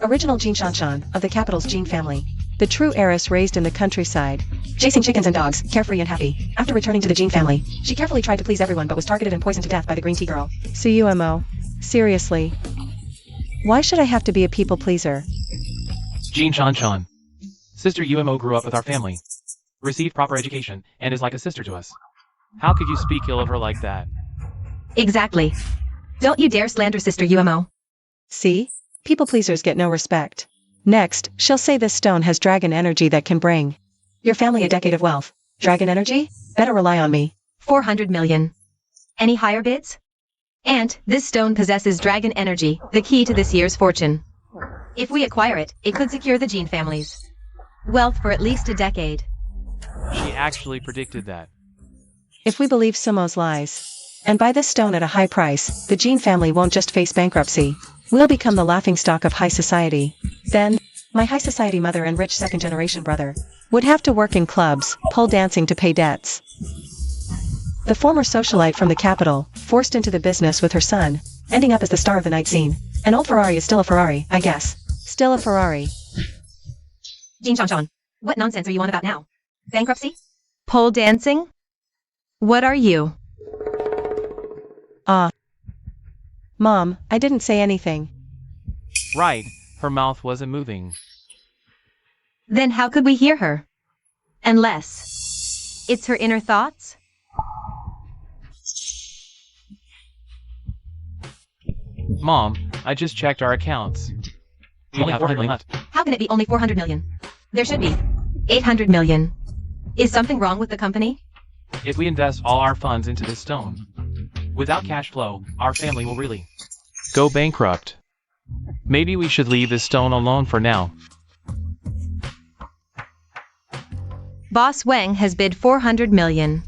Original Jean Shanshan, of the capital's Jean family. The true heiress raised in the countryside, chasing chickens and dogs, carefree and happy. After returning to the Jean family, she carefully tried to please everyone but was targeted and poisoned to death by the green tea girl. CUMO. Seriously. Why should I have to be a people pleaser? Jean Shanshan. Sister UMO grew up with our family, received proper education, and is like a sister to us. How could you speak ill of her like that? Exactly. Don't you dare slander Sister UMO. See? People pleasers get no respect. Next, she'll say this stone has dragon energy that can bring your family a decade of wealth. Dragon energy? Better rely on me. 400 million. Any higher bids? And, this stone possesses dragon energy, the key to this year's fortune. If we acquire it, it could secure the Jean family's wealth for at least a decade. She actually predicted that. If we believe Sumo's lies, and buy this stone at a high price, the Jean family won't just face bankruptcy. We'll become the laughingstock of high society. Then, my high society mother and rich second-generation brother would have to work in clubs, pole dancing to pay debts. The former socialite from the capital, forced into the business with her son, ending up as the star of the night scene. An old Ferrari is still a Ferrari, I guess. Still a Ferrari. Jean Shanshan, what nonsense are you on about now? Bankruptcy? Pole dancing? What are you? Mom, I didn't say anything. Right, her mouth wasn't moving. Then how could we hear her? Unless it's her inner thoughts? Mom, I just checked our accounts. We only have 400 million left. How can it be only 400 million? There should be 800 million. Is something wrong with the company? If we invest all our funds into this stone, without cash flow, our family will really go bankrupt. Maybe we should leave this stone alone for now. Boss Wang has bid 400 million.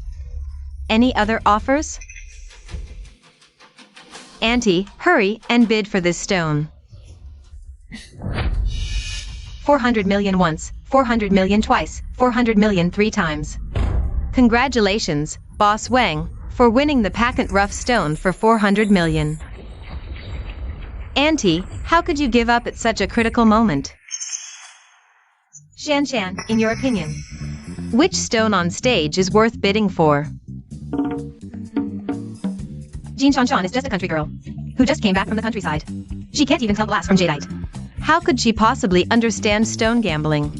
Any other offers? Auntie, hurry and bid for this stone. 400 million once, 400 million twice, 400 million 3 times. Congratulations, Boss Wang, for winning the patent rough stone for 400 million. Auntie, how could you give up at such a critical moment? Shan Shan, in your opinion, which stone on stage is worth bidding for? Jean Shanshan is just a country girl who just came back from the countryside. She can't even tell glass from jadeite. How could she possibly understand stone gambling?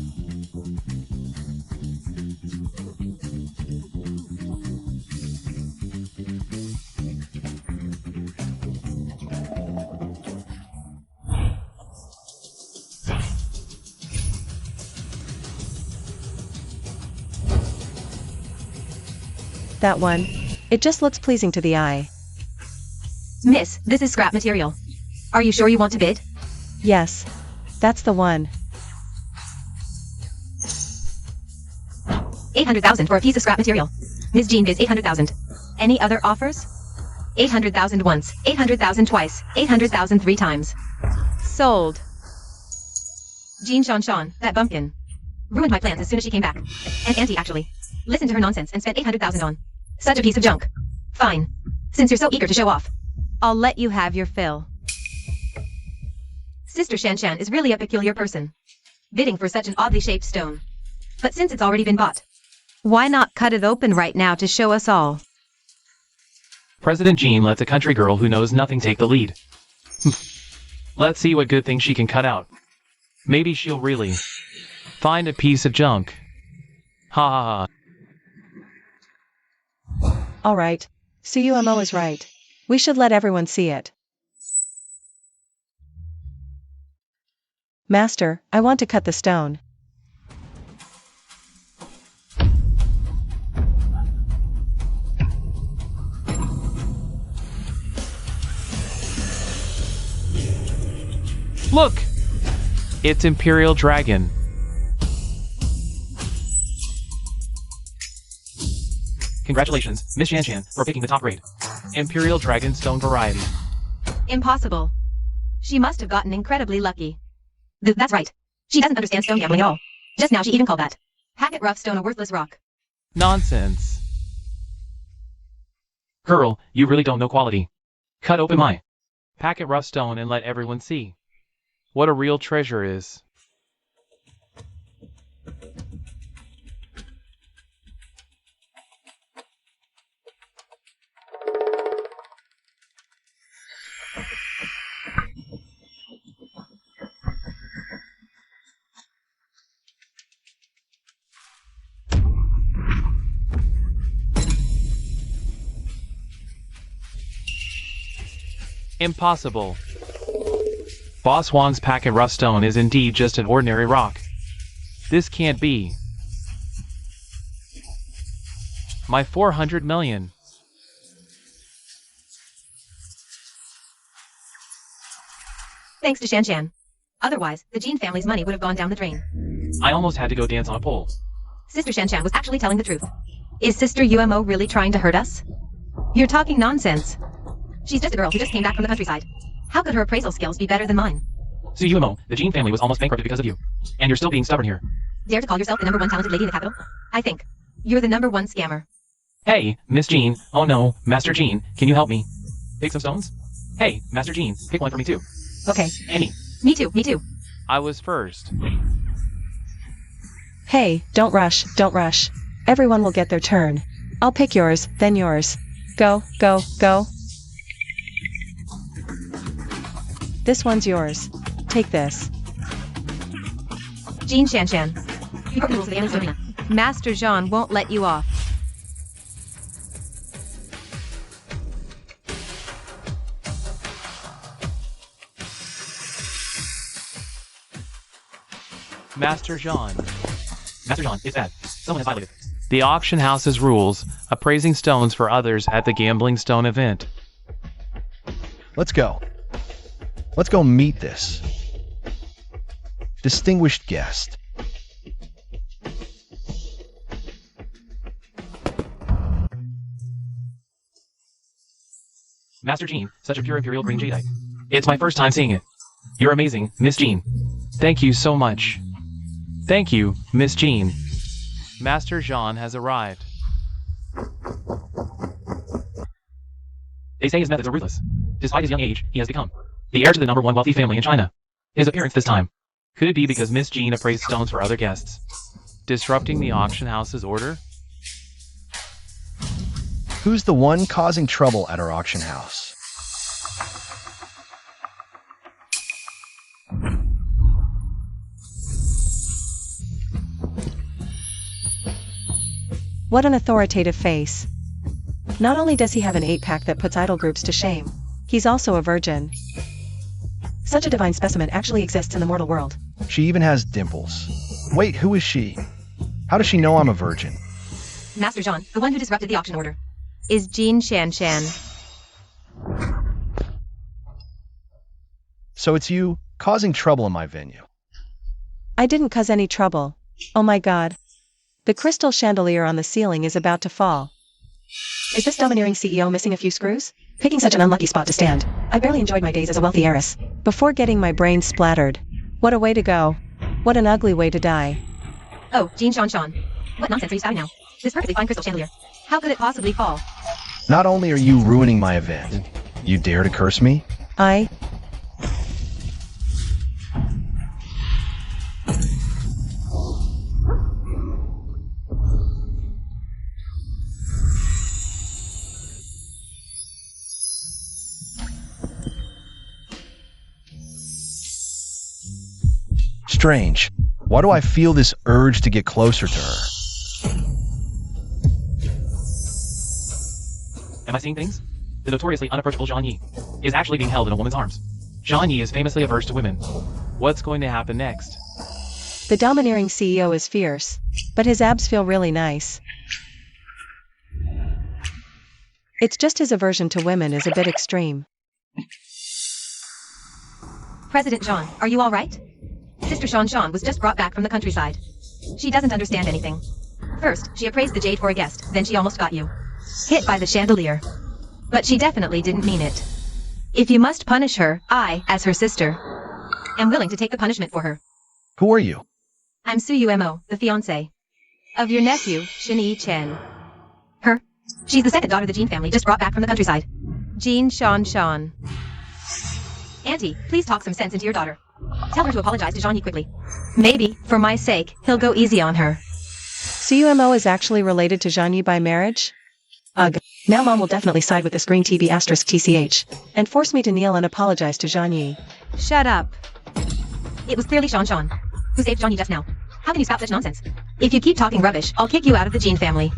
That one. It just looks pleasing to the eye. Miss, this is scrap material. Are you sure you want to bid? Yes. That's the one. 800,000 for a piece of scrap material. Ms. Jean bids 800,000. Any other offers? 800,000 once, 800,000 twice, 800,000 3 times. Sold. Jean Shanshan, that bumpkin, ruined my plans as soon as she came back. And Auntie actually listened to her nonsense and spent 800,000 on such a piece of junk. Fine. Since you're so eager to show off, I'll let you have your fill. Sister Shanshan is really a peculiar person, bidding for such an oddly shaped stone. But since it's already been bought, why not cut it open right now to show us all? President Jean lets a country girl who knows nothing take the lead. Let's see what good things she can cut out. Maybe she'll really find a piece of junk. Ha ha ha. Alright. CUMO is right. We should let everyone see it. Master, I want to cut the stone. Look! It's Imperial Dragon. Congratulations, Miss Shanshan, for picking the top grade Imperial Dragon Stone variety. Impossible. She must have gotten incredibly lucky. That's right. She doesn't understand stone gambling at all. Just now she even called that packet rough stone a worthless rock. Nonsense. Girl, you really don't know quality. Cut open my packet rough stone and let everyone see. what a real treasure is. Impossible. Boss Wong's packet rough stone is indeed just an ordinary rock. This can't be. My 400 million. Thanks to Shan Shan. Otherwise, the Jean family's money would have gone down the drain. I almost had to go dance on a pole. Sister Shan Shan was actually telling the truth. Is Sister UMO really trying to hurt us? You're talking nonsense. She's just a girl who just came back from the countryside. How could her appraisal skills be better than mine? So UMO, the Jean family was almost bankrupted because of you. And you're still being stubborn here. Dare to call yourself the #1 talented lady in the capital? I think. You're the #1 scammer. Hey, Miss Jean. Oh no, Master Jean, can you help me? Pick some stones? Hey, Master Jean, pick one for me too. Okay. Any. Me too, me too. I was first. Hey, don't rush, don't rush. Everyone will get their turn. I'll pick yours, then yours. Go, go, go. This one's yours. Take this. Jean Shan Shan. You broke the rules of the Alice Arena. Master Jean won't let you off. Master Jean. Master Jean, it's bad. Someone has violated the auction house's rules, appraising stones for others at the Gambling Stone event. Let's go. Let's go meet this distinguished guest. Master Jean, such a pure imperial green jadeite. It's my first time seeing it. You're amazing, Miss Jean. Thank you so much. Thank you, Miss Jean. Master Jean has arrived. They say his methods are ruthless. Despite his young age, he has become the heir to the #1 wealthy family in China. His appearance this time. Could it be because Miss Jean appraised stones for other guests? Disrupting the auction house's order? Who's the one causing trouble at our auction house? What an authoritative face. Not only does he have an 8-pack that puts idol groups to shame, he's also a virgin. Such a divine specimen actually exists in the mortal world. She even has dimples. Wait, who is she? How does she know I'm a virgin? Master Jean, the one who disrupted the auction order, is Jean Shan Shan. So it's you causing trouble in my venue. I didn't cause any trouble. Oh my god. The crystal chandelier on the ceiling is about to fall. Is this domineering CEO missing a few screws? Picking such an unlucky spot to stand. I barely enjoyed my days as a wealthy heiress. Before getting my brains splattered. What a way to go. What an ugly way to die. Oh, Jean Shan Shan. What nonsense are you spouting now? This perfectly fine crystal chandelier. How could it possibly fall? Not only are you ruining my event, you dare to curse me? Strange. Why do I feel this urge to get closer to her? Am I seeing things? The notoriously unapproachable Zhang Yi is actually being held in a woman's arms. Zhang Yi is famously averse to women. What's going to happen next? The domineering CEO is fierce, but his abs feel really nice. It's just his aversion to women is a bit extreme. President Jean, are you all right? Sister Shan Shan was just brought back from the countryside. She doesn't understand anything. First, she appraised the jade for a guest, then she almost got you. Hit by the chandelier. But she definitely didn't mean it. If you must punish her, I, as her sister, am willing to take the punishment for her. Who are you? I'm Su Umo, the fiancé of your nephew, Shin Yi Chen. Her? She's the second daughter the Jean family just brought back from the countryside. Jean Shan Shan. Auntie, please talk some sense into your daughter. Tell her to apologize to Jean-Yi quickly. Maybe, for my sake, he'll go easy on her. CUMO is actually related to Jean-Yi by marriage? Ugh. Now Mom will definitely side with this green TB asterisk TCH, and force me to kneel and apologize to Jean-Yi. Shut up. It was clearly Sean who saved Jean-Yi just now. How can you spout such nonsense? If you keep talking rubbish, I'll kick you out of the Jean family.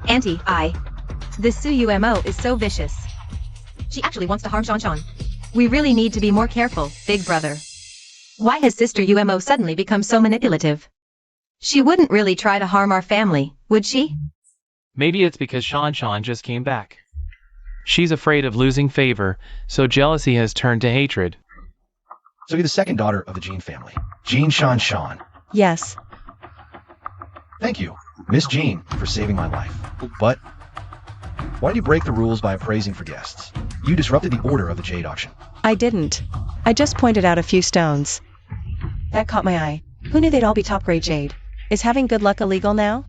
Auntie, this CUMO is so vicious. She actually wants to harm Sean. We really need to be more careful, big brother. Why has Sister UMO suddenly become so manipulative? She wouldn't really try to harm our family, would she? Maybe it's because Sean just came back. She's afraid of losing favor, so jealousy has turned to hatred. So you're the second daughter of the Jean family. Jean Sean. Yes. Thank you, Miss Jean, for saving my life. But why did you break the rules by appraising for guests? You disrupted the order of the jade auction. I didn't. I just pointed out a few stones. That caught my eye. Who knew they'd all be top-grade jade? Is having good luck illegal now?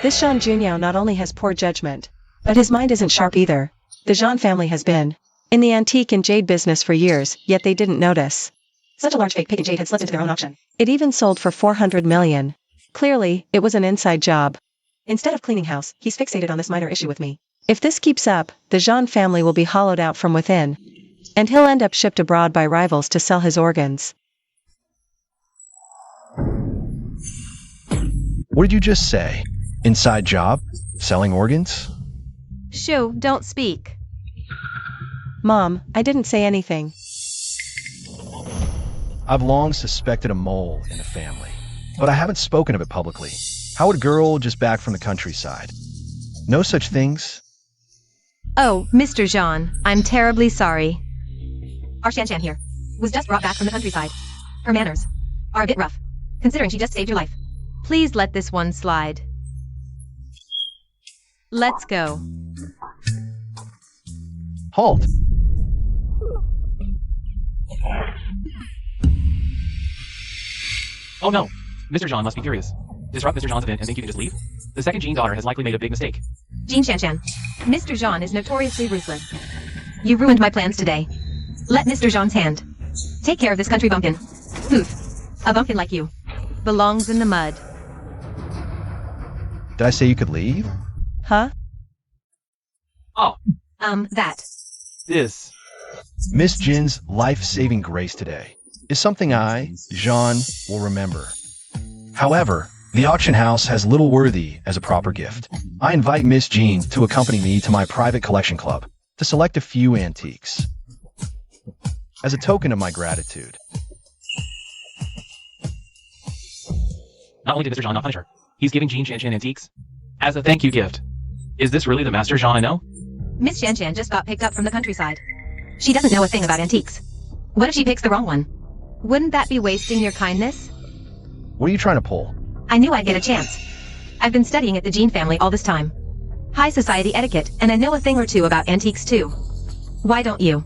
This Jean Junio not only has poor judgment, but his mind isn't sharp either. The Jean family has been in the antique and jade business for years, yet they didn't notice. Such a large fake pagan jade had slipped into their own auction. It even sold for 400 million. Clearly, it was an inside job. Instead of cleaning house, he's fixated on this minor issue with me. If this keeps up, the Jean family will be hollowed out from within, and he'll end up shipped abroad by rivals to sell his organs. What did you just say? Inside job? Selling organs? Shoo, don't speak. Mom, I didn't say anything. I've long suspected a mole in the family, but I haven't spoken of it publicly. How would a girl just back from the countryside? No such things? Oh, Mr. Jean, I'm terribly sorry. Our Shan here was just brought back from the countryside. Her manners are a bit rough, considering she just saved your life. Please let this one slide. Let's go. Halt! Oh no! Mr. Jean must be furious. Disrupt Mr. Jean's event and think you can just leave? The second Jean daughter has likely made a big mistake. Jean Shan. Mr. Jean is notoriously ruthless. You ruined my plans today. Let Mr. Jean's hand take care of this country bumpkin. Poof. A bumpkin like you belongs in the mud. Did I say you could leave? Huh? Oh. That. This. Miss Jin's life-saving grace today is something I, Jean, will remember. However, the auction house has little worthy as a proper gift. I invite Miss Jean to accompany me to my private collection club to select a few antiques as a token of my gratitude. Not only did Mr. Jean not punish her, he's giving Jean Shan antiques as a thank you gift. Is this really the Master Jean I know? Miss Shan just got picked up from the countryside. She doesn't know a thing about antiques. What if she picks the wrong one? Wouldn't that be wasting your kindness? What are you trying to pull? I knew I'd get a chance. I've been studying at the Jean family all this time. High society etiquette, and I know a thing or two about antiques too. Why don't you?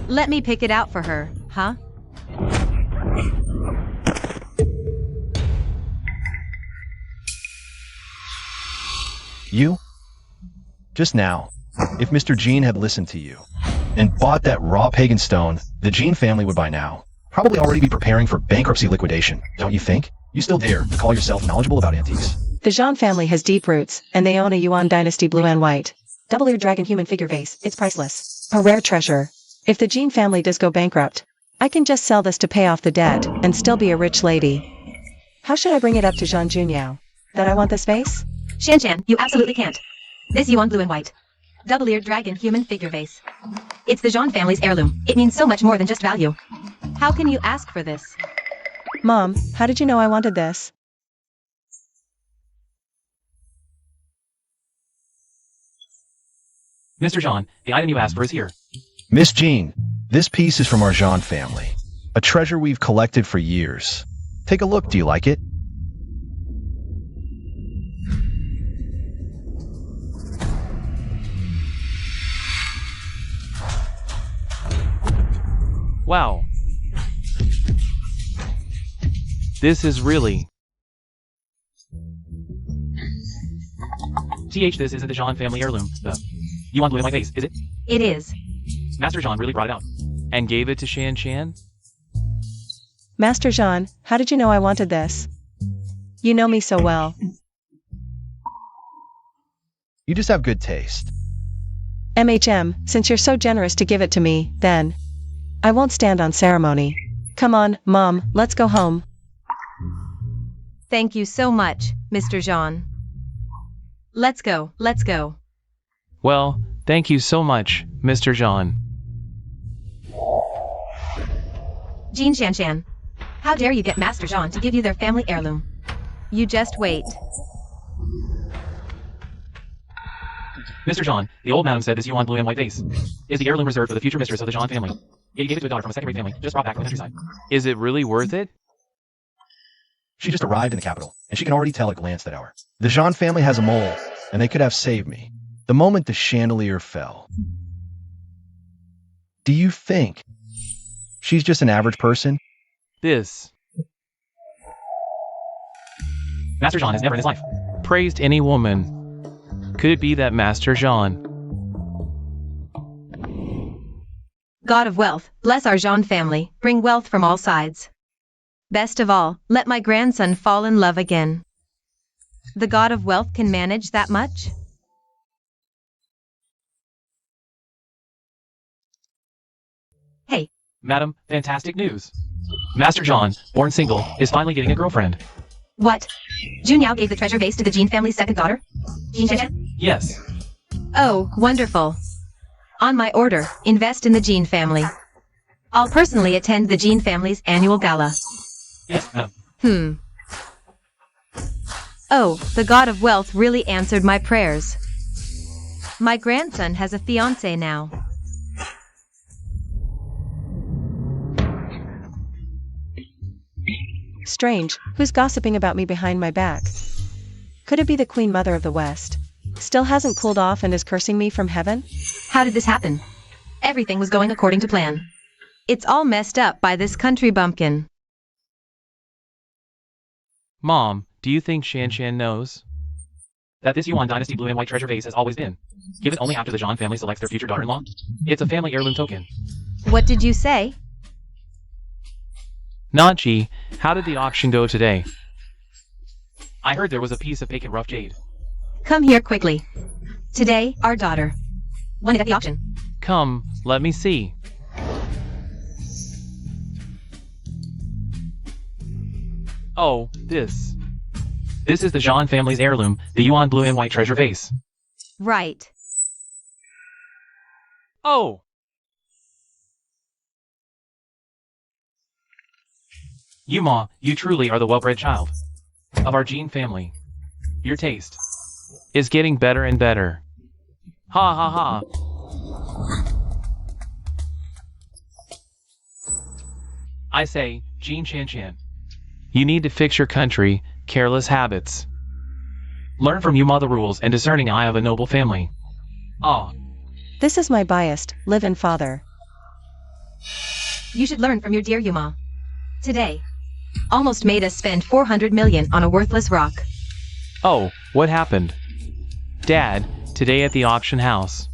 Let me pick it out for her, huh? You? Just now, if Mr. Jean had listened to you and bought that raw pagan stone, the Jean family would by now probably already be preparing for bankruptcy liquidation, don't you think? You still dare to call yourself knowledgeable about antiques? The Jean family has deep roots, and they own a Yuan dynasty blue and white double-eared dragon human figure vase. It's priceless. A rare treasure. If the Jean family does go bankrupt, I can just sell this to pay off the debt and still be a rich lady. How should I bring it up to Jean Junio that I want this vase? Shan, you absolutely can't. This Yuan blue and white double-eared dragon human figure vase. It's the Jean family's heirloom. It means so much more than just value. How can you ask for this? Mom, how did you know I wanted this? Mr. Jean, the item you asked for is here. Miss Jean, this piece is from our Jean family. A treasure we've collected for years. Take a look, do you like it? Wow. This is really... This isn't the Jean family heirloom. You want blue in my face, is it? It is. Master Jean really brought it out. And gave it to Shan Shan? Master Jean, how did you know I wanted this? You know me so well. You just have good taste. Since you're so generous to give it to me, then I won't stand on ceremony. Come on, Mom, let's go home. Thank you so much, Mr. Jean. Let's go, let's go. Well, thank you so much, Mr. Jean. Jean Shan Shan. How dare you get Master Jean to give you their family heirloom? You just wait. Mr. Jean, the old madam said this Yuan blue and white vase is the heirloom reserved for the future mistress of the Jean family. He gave it to a daughter from a second-rate family, just brought back from the countryside. Is it really worth it? She just arrived in the capital, and she can already tell at glance that hour. The Jean family has a mole, and they could have saved me. The moment the chandelier fell. Do you think she's just an average person? This. Master Jean has never in his life praised any woman. Could it be that Master Jean? God of wealth, bless our Jean family, bring wealth from all sides. Best of all, let my grandson fall in love again. The God of wealth can manage that much? Hey. Madam, fantastic news. Master Jean, born single, is finally getting a girlfriend. What? Jun Yao gave the treasure vase to the Jean family's second daughter? Jean Shan Shan? Yes. Oh, wonderful. On my order, invest in the Jean family. I'll personally attend the Jean family's annual gala. Yes, madam. Oh, the God of wealth really answered my prayers. My grandson has a fiancé now. Strange, who's gossiping about me behind my back? Could it be the Queen Mother of the West? Still hasn't cooled off and is cursing me from heaven? How did this happen? Everything was going according to plan. It's all messed up by this country bumpkin. Mom, do you think Shan Shan knows that this Yuan Dynasty blue and white treasure vase has always been given only after the Jean family selects their future daughter-in-law? It's a family heirloom token. What did you say? Nachi, how did the auction go today? I heard there was a piece of vacant rough jade. Come here quickly. Today, our daughter won it at the auction. Come, let me see. Oh, this. This is the Jean family's heirloom, the Yuan blue and white treasure vase. Right. Oh! Ma, you truly are the well-bred child of our Jean family. Your taste is getting better and better. Ha ha ha. I say, Jean Shan Shan, you need to fix your country, careless habits. Learn from Ma the rules and discerning eye of a noble family. Ah. This is my biased, live-in father. You should learn from your dear Yuma. Today, almost made us spend 400 million on a worthless rock. Oh, what happened? Dad, today at the auction house.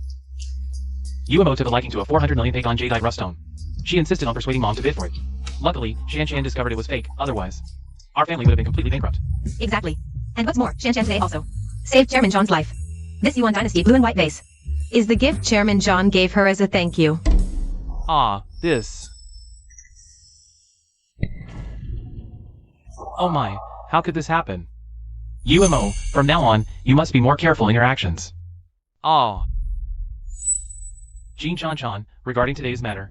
Yumo took a liking to a 400 million fake on jadeite rough stone. She insisted on persuading Mom to bid for it. Luckily, Shan Shan discovered it was fake, otherwise our family would have been completely bankrupt. Exactly. And what's more, Shan Shan today also saved Chairman John's life. This Yuan Dynasty blue and white vase is the gift Chairman John gave her as a thank you. Ah, this. Oh my, how could this happen? UMO, from now on, you must be more careful in your actions. Ah. Jean Chan Chan, regarding today's matter.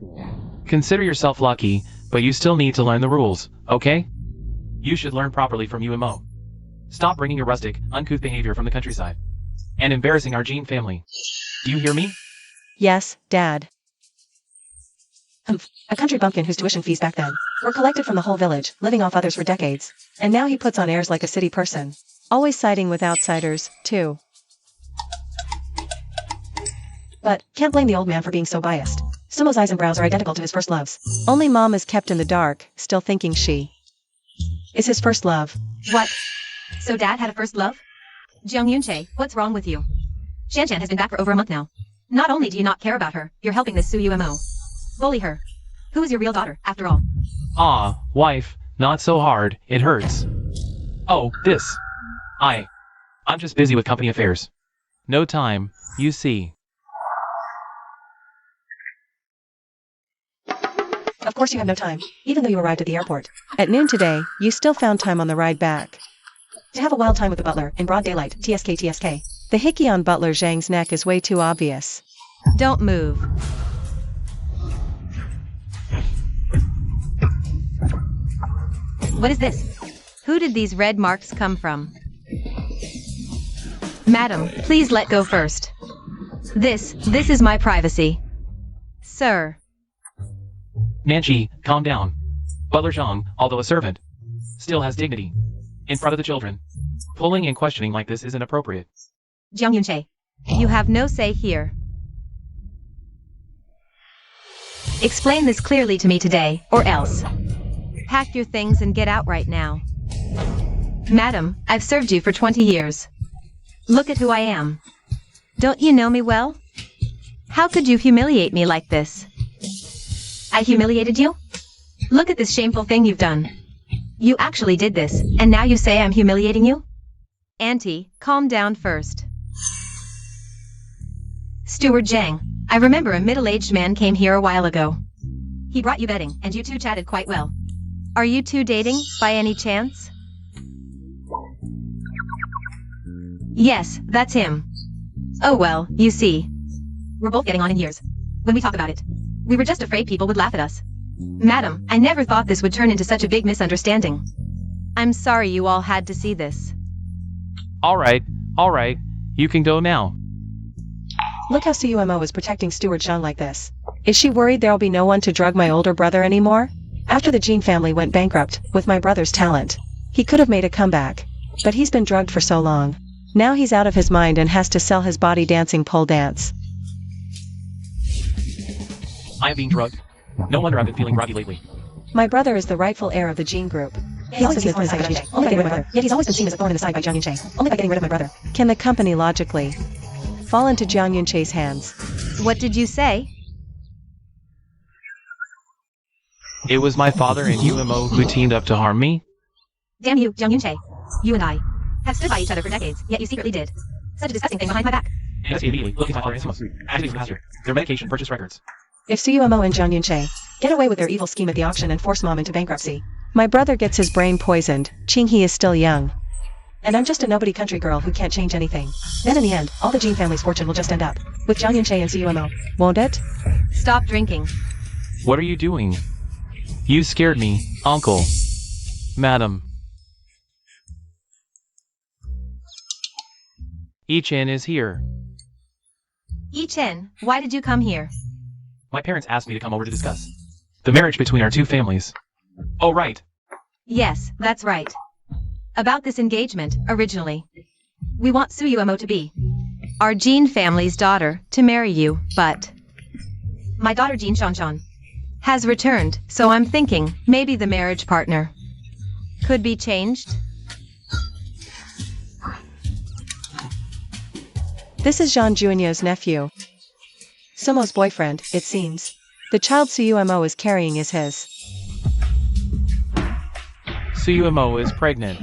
Consider yourself lucky, but you still need to learn the rules, okay? You should learn properly from UMO. Stop bringing your rustic, uncouth behavior from the countryside and embarrassing our Jean family. Do you hear me? Yes, Dad. A country bumpkin whose tuition fees back then were collected from the whole village, living off others for decades. And now he puts on airs like a city person. Always siding with outsiders, too. But, can't blame the old man for being so biased. Sumo's eyes and brows are identical to his first love's. Only Mom is kept in the dark, still thinking she is his first love. What? So Dad had a first love? Jiang Yunche, what's wrong with you? Shan Shan has been back for over a month now. Not only do you not care about her, you're helping this Suumo. Bully her. Who is your real daughter, after all? Ah, wife, not so hard, it hurts. Oh, this. I'm just busy with company affairs. No time, you see. Of course you have no time, even though you arrived at the airport. At noon today, you still found time on the ride back. To have a wild time with the butler, in broad daylight, TSK. The hickey on Butler Zhang's neck is way too obvious. Don't move. What is this? Who did these red marks come from? Madam, please let go first. This is my privacy. Sir. Nancy, calm down. Butler Zhang, although a servant, still has dignity. In front of the children. Pulling and questioning like this is inappropriate. Jiang Yunche, you have no say here. Explain this clearly to me today, or else. Pack your things and get out right now. Madam, I've served you for 20 years. Look at who I am. Don't you know me well? How could you humiliate me like this? I humiliated you? Look at this shameful thing you've done. You actually did this, and now you say I'm humiliating you? Auntie, calm down first. Steward Zhang, I remember a middle-aged man came here a while ago. He brought you bedding, and you two chatted quite well. Are you two dating, by any chance? Yes, that's him. Oh well, you see. We're both getting on in years. When we talk about it, we were just afraid people would laugh at us. Madam, I never thought this would turn into such a big misunderstanding. I'm sorry you all had to see this. Alright, you can go now. Look how Suumo is protecting Steward Zhang like this. Is she worried there'll be no one to drug my older brother anymore? After the Jin family went bankrupt, with my brother's talent, he could have made a comeback. But he's been drugged for so long. Now he's out of his mind and has to sell his body dancing pole dance. I am being drugged. No wonder I've been feeling groggy lately. My brother is the rightful heir of the Jin group. He always been seen as a thorn in the side by Jiang Yunche, only by getting rid of my brother. Yet he's always been seen as a thorn in the side by Jiang Yunche, only by getting rid of my brother. Can the company logically fall into Jiang Yunche's hands? What did you say? It was my father and UMO who teamed up to harm me? Damn you, Jiang Yunche. You and I have stood by each other for decades, yet you secretly did such a disgusting thing behind my back. Investigate immediately. Looking for my father and Sumo. Activities from pastor. Their medication purchase records. If Suumo and Jiang Yunche get away with their evil scheme at the auction and force Mom into bankruptcy, my brother gets his brain poisoned. Qinghe is still young. And I'm just a nobody country girl who can't change anything. Then in the end, all the Jin family's fortune will just end up with Jiang Yunche and Suumo, won't it? Stop drinking. What are you doing? You scared me, uncle. Madam. Yi-Chen is here. Yi-Chen, why did you come here? My parents asked me to come over to discuss the marriage between our two families. Oh, right. Yes, that's right. About this engagement, originally. We want Suumo to be our Jin family's daughter to marry you, but my daughter Jin Shanshan has returned, so I'm thinking maybe the marriage partner could be changed. This is Jean Junyo's nephew. Sumo's boyfriend, it seems. The child Suumo is carrying is his. Suumo is pregnant.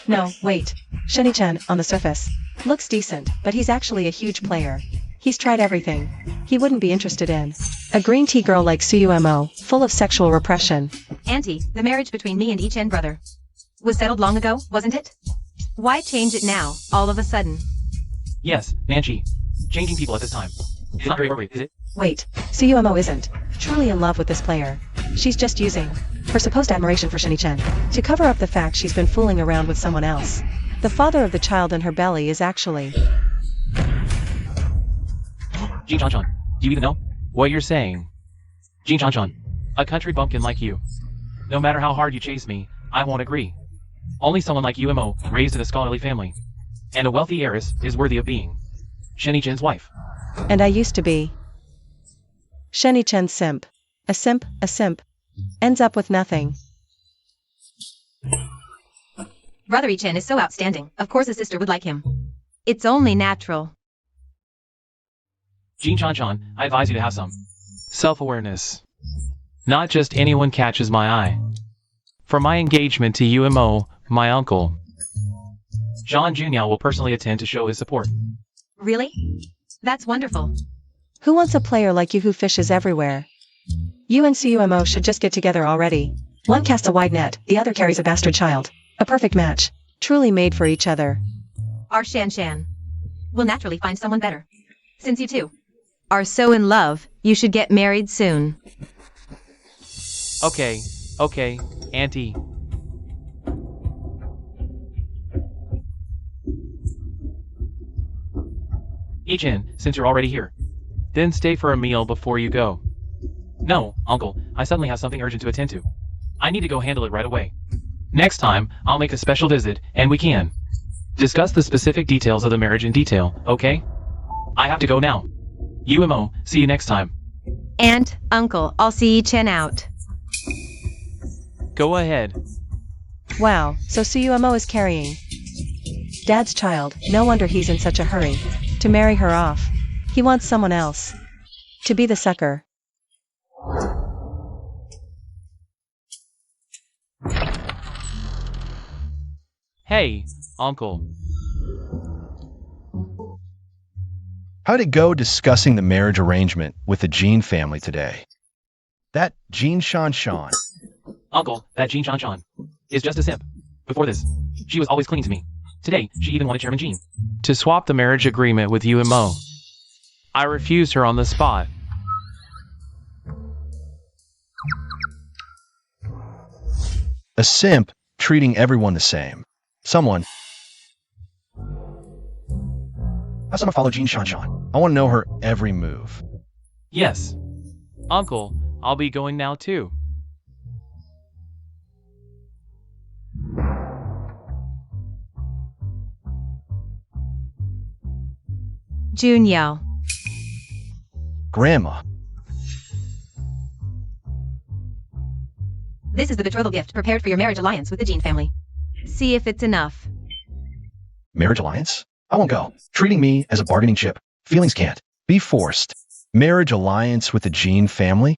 No, wait. Sheni-chan, on the surface, looks decent, but he's actually a huge player. He's tried everything. He wouldn't be interested in a green tea girl like Suumo, full of sexual repression. Auntie, the marriage between me and Yi-Chen brother was settled long ago, wasn't it? Why change it now, all of a sudden? Yes, Nancy. Changing people at this time. It's not very appropriate, is it? Wait, Suumo isn't truly in love with this player. She's just using her supposed admiration for Sheni-chan to cover up the fact she's been fooling around with someone else. The father of the child in her belly is actually Jin Shanshan, do you even know what you're saying? Jin Shanshan, a country bumpkin like you. No matter how hard you chase me, I won't agree. Only someone like UMO, raised in a scholarly family, and a wealthy heiress, is worthy of being Sheni-chan's wife. And I used to be Sheni-chan's simp. A simp, ends up with nothing. Brother Yi-Chen is so outstanding, of course a sister would like him. It's only natural. Jean Chan, I advise you to have some self-awareness. Not just anyone catches my eye. For my engagement to UMO, my uncle, Jean Junior will personally attend to show his support. Really? That's wonderful. Who wants a player like you who fishes everywhere? You and CUMO should just get together already. One casts a wide net, the other carries a bastard child. A perfect match. Truly made for each other. Our Shan. We'll naturally find someone better. Since you two are so in love, you should get married soon. Okay, Auntie. Ichin, since you're already here, then stay for a meal before you go. No, Uncle, I suddenly have something urgent to attend to. I need to go handle it right away. Next time, I'll make a special visit, and we can discuss the specific details of the marriage in detail, okay? I have to go now. UMO, see you next time. And, Uncle, I'll see Chen out. Go ahead. Wow, so CUMO is carrying Dad's child. No wonder he's in such a hurry to marry her off. He wants someone else to be the sucker. Hey, Uncle. How'd it go discussing the marriage arrangement with the Jean family today? That Jean Shan. Uncle, that Jean Chan is just a simp. Before this, she was always clean to me. Today, she even wanted Chairman Jean to swap the marriage agreement with UMO. I refused her on the spot. A simp treating everyone the same. Someone follow Jean Shan. I want to know her every move. Yes. Uncle, I'll be going now too. Junior. Grandma. This is the betrothal gift prepared for your marriage alliance with the Jean family. See if it's enough. Marriage alliance? I won't go. Treating me as a bargaining chip. Feelings can't be forced. Marriage alliance with the Jean family?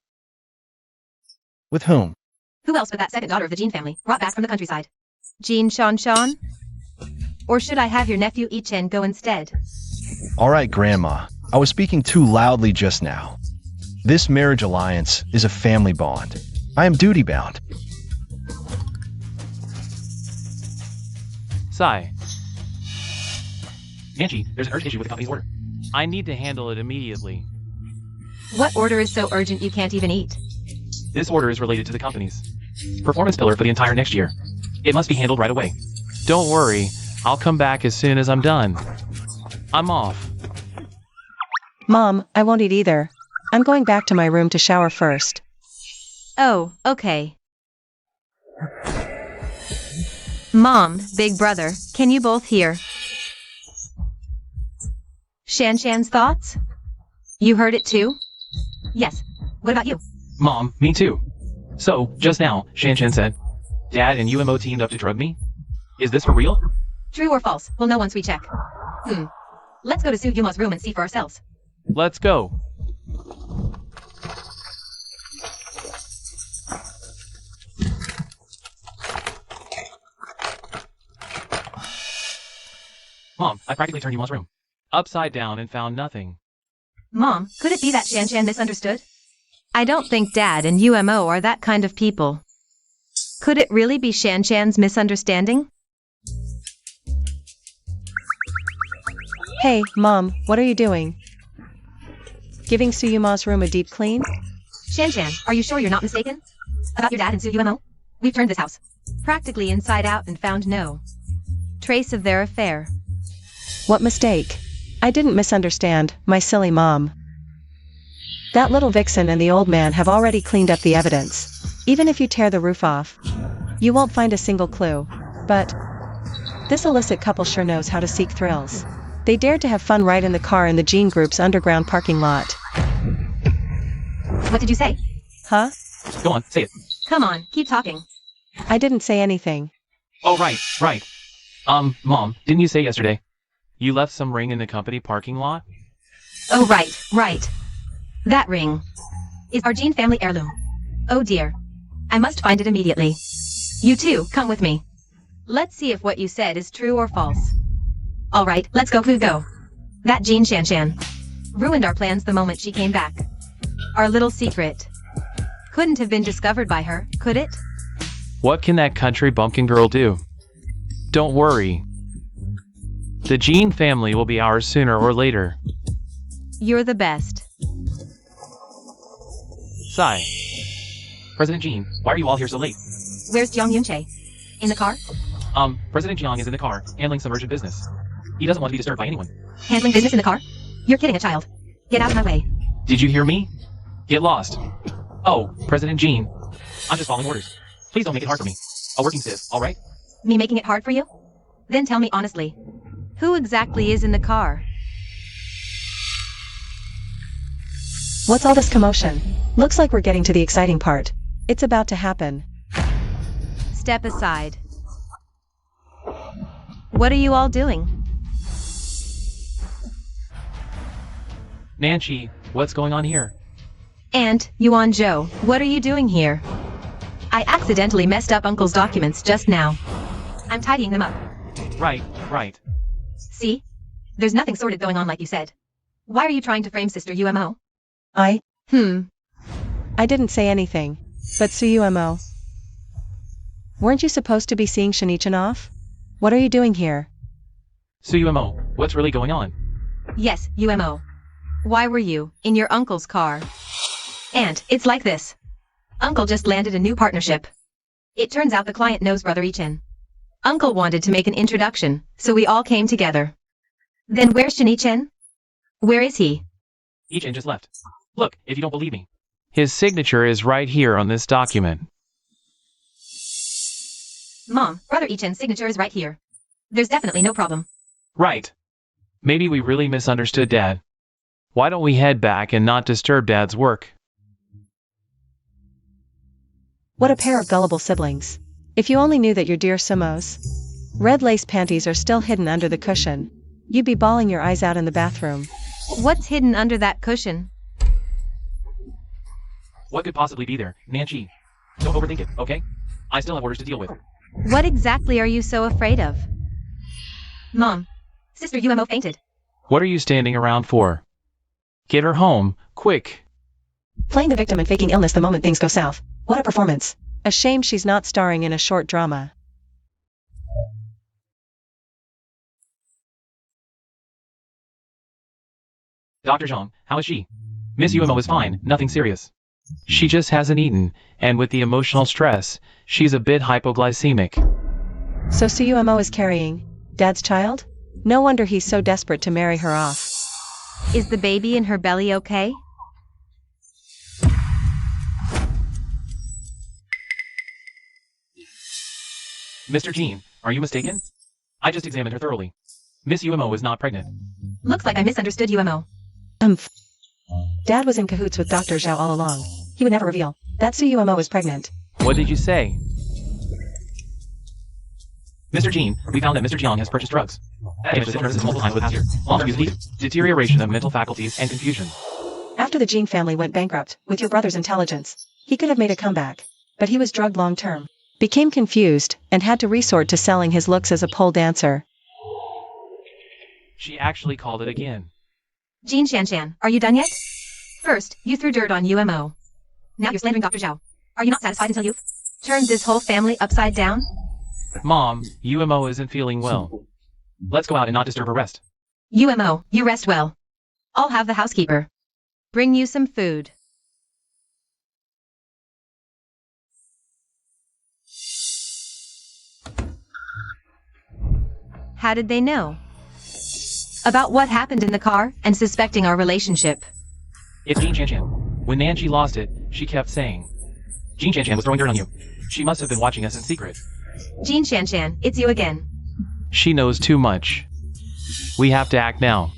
With whom? Who else but that second daughter of the Jean family, brought back from the countryside? Jean Shan? Or should I have your nephew Ichen go instead? All right, Grandma. I was speaking too loudly just now. This marriage alliance is a family bond. I am duty-bound. Sigh. Nancy, there's an urgent issue with the company's order. I need to handle it immediately. What order is so urgent you can't even eat? This order is related to the company's performance pillar for the entire next year. It must be handled right away. Don't worry, I'll come back as soon as I'm done. I'm off. Mom, I won't eat either. I'm going back to my room to shower first. Oh, okay. Mom, big brother, can you both hear Shan's thoughts? You heard it too? Yes. What about you? Mom, me too. So, just now, Shan said, Dad and UMO teamed up to drug me? Is this for real? True or false? We'll know once we check. Let's go to Su Yumo's room and see for ourselves. Let's go. Mom, I practically turned Yumo's room upside down and found nothing. Mom, could it be that Shan misunderstood? I don't think Dad and UMO are that kind of people. Could it really be Shan's misunderstanding? Hey, Mom, what are you doing? Giving Suyuma's room a deep clean? Shan, are you sure you're not mistaken? About your dad and UMO? We've turned this house practically inside out and found no trace of their affair. What mistake? I didn't misunderstand, my silly mom. That little vixen and the old man have already cleaned up the evidence. Even if you tear the roof off, you won't find a single clue. But this illicit couple sure knows how to seek thrills. They dared to have fun right in the car in the Jean Group's underground parking lot. What did you say? Huh? Go on, say it. Come on, keep talking. I didn't say anything. Oh, right. Mom, didn't you say yesterday you left some ring in the company parking lot? Oh right. That ring is our Jean family heirloom. Oh dear. I must find it immediately. You two, come with me. Let's see if what you said is true or false. Alright, let's go. That Jean Shan ruined our plans the moment she came back. Our little secret couldn't have been discovered by her, could it? What can that country bumpkin girl do? Don't worry. The Jean family will be ours sooner or later. You're the best. Sigh. President Jean, why are you all here so late? Where's Jiang Yunche? In the car? President Jiang is in the car, handling some urgent business. He doesn't want to be disturbed by anyone. Handling business in the car? You're kidding a child. Get out of my way. Did you hear me? Get lost. Oh, President Jean. I'm just following orders. Please don't make it hard for me. A working stiff, alright? Me making it hard for you? Then tell me honestly. Who exactly is in the car? What's all this commotion? Looks like we're getting to the exciting part. It's about to happen. Step aside. What are you all doing? Nancy, what's going on here? And, Yuan Zhou, what are you doing here? I accidentally messed up Uncle's documents just now. I'm tidying them up. Right. See? There's nothing sorted going on like you said. Why are you trying to frame Sister UMO? I I didn't say anything. But Suumo. Weren't you supposed to be seeing Shinichun off? What are you doing here? Suumo, what's really going on? Yes, UMO. Why were you in your uncle's car? And it's like this. Uncle just landed a new partnership. It turns out the client knows Brother Ichin. Uncle wanted to make an introduction, so we all came together. Then where's Shinichun? Where is he? Ichin just left. Look, if you don't believe me. His signature is right here on this document. Mom, Brother Ichin's signature is right here. There's definitely no problem. Right. Maybe we really misunderstood Dad. Why don't we head back and not disturb Dad's work? What a pair of gullible siblings. If you only knew that your dear Sumo's red lace panties are still hidden under the cushion, you'd be bawling your eyes out in the bathroom. What's hidden under that cushion? What could possibly be there? Nancy, don't overthink it, okay? I still have orders to deal with. What exactly are you so afraid of? Mom, Sister UMO fainted. What are you standing around for? Get her home, quick. Playing the victim and faking illness the moment things go south. What a performance. A shame she's not starring in a short drama. Dr. Zhang, how is she? Miss Umo is fine, nothing serious. She just hasn't eaten, and with the emotional stress, she's a bit hypoglycemic. So Suumo is carrying Dad's child? No wonder he's so desperate to marry her off. Is the baby in her belly okay? Mr. Jean, are you mistaken? I just examined her thoroughly. Miss Umo is not pregnant. Looks like I misunderstood UMO. Dad was in cahoots with Dr. Zhao all along. He would never reveal that Suumo is pregnant. What did you say? Mr. Jean, we found that Mr. Jiang has purchased drugs. That damages illnesses multiple times with past year. Long-term use leads to deterioration of mental faculties and confusion. After the Jean family went bankrupt, with your brother's intelligence, he could have made a comeback. But he was drugged long-term, became confused, and had to resort to selling his looks as a pole dancer. She actually called it again. Jean Shanshan, are you done yet? First, you threw dirt on UMO. Now you're slandering Dr. Zhao. Are you not satisfied until you've turned this whole family upside down? Mom, Umo isn't feeling well. Let's go out and not disturb her rest. UMO, you rest well. I'll have the housekeeper bring you some food. How did they know? About what happened in the car and suspecting our relationship. It's Jean Shanshan. When Nancy lost it, she kept saying, Jean Shanshan was throwing dirt on you. She must have been watching us in secret. Jean Shanshan, it's you again. She knows too much. We have to act now.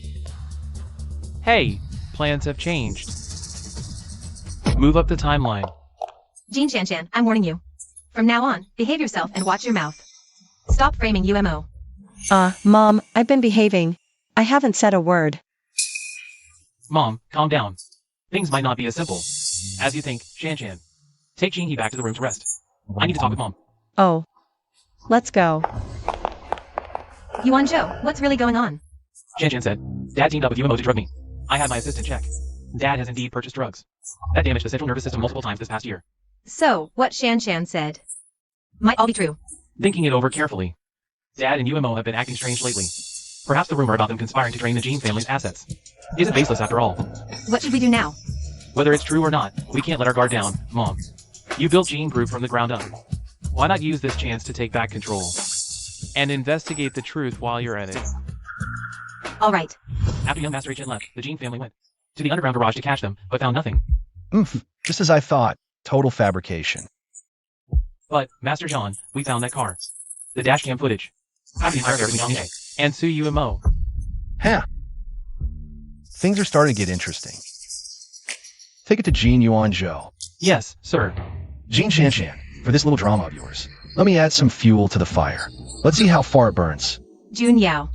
Hey, plans have changed. Move up the timeline. Jean Shanshan, I'm warning you. From now on, behave yourself and watch your mouth. Stop framing UMO. Mom, I've been behaving. I haven't said a word. Mom, calm down. Things might not be as simple as you think, Shan. Take Jinhee back to the room to rest. I need to talk with Mom. Oh. Let's go. Yuan Zhou, what's really going on? Shan said, Dad teamed up with UMO to drug me. I had my assistant check. Dad has indeed purchased drugs. That damaged the central nervous system multiple times this past year. So, what Shan said might all be true. Thinking it over carefully, Dad and UMO have been acting strange lately. Perhaps the rumor about them conspiring to drain the Jean family's assets isn't baseless after all. What should we do now? Whether it's true or not, we can't let our guard down, Mom. You built Jean Group from the ground up. Why not use this chance to take back control and investigate the truth while you're at it? All right. After young Master HN left, the Jean family went to the underground garage to catch them, but found nothing. Just as I thought. Total fabrication. But, Master Jean, we found that car. The dashcam footage. Have the entire everything on eBay. And sue UMO. Huh. Things are starting to get interesting. Take it to Jean Yuan Zhou. Yes, sir. Jean Shan, for this little drama of yours, let me add some fuel to the fire. Let's see how far it burns. Jun Yao.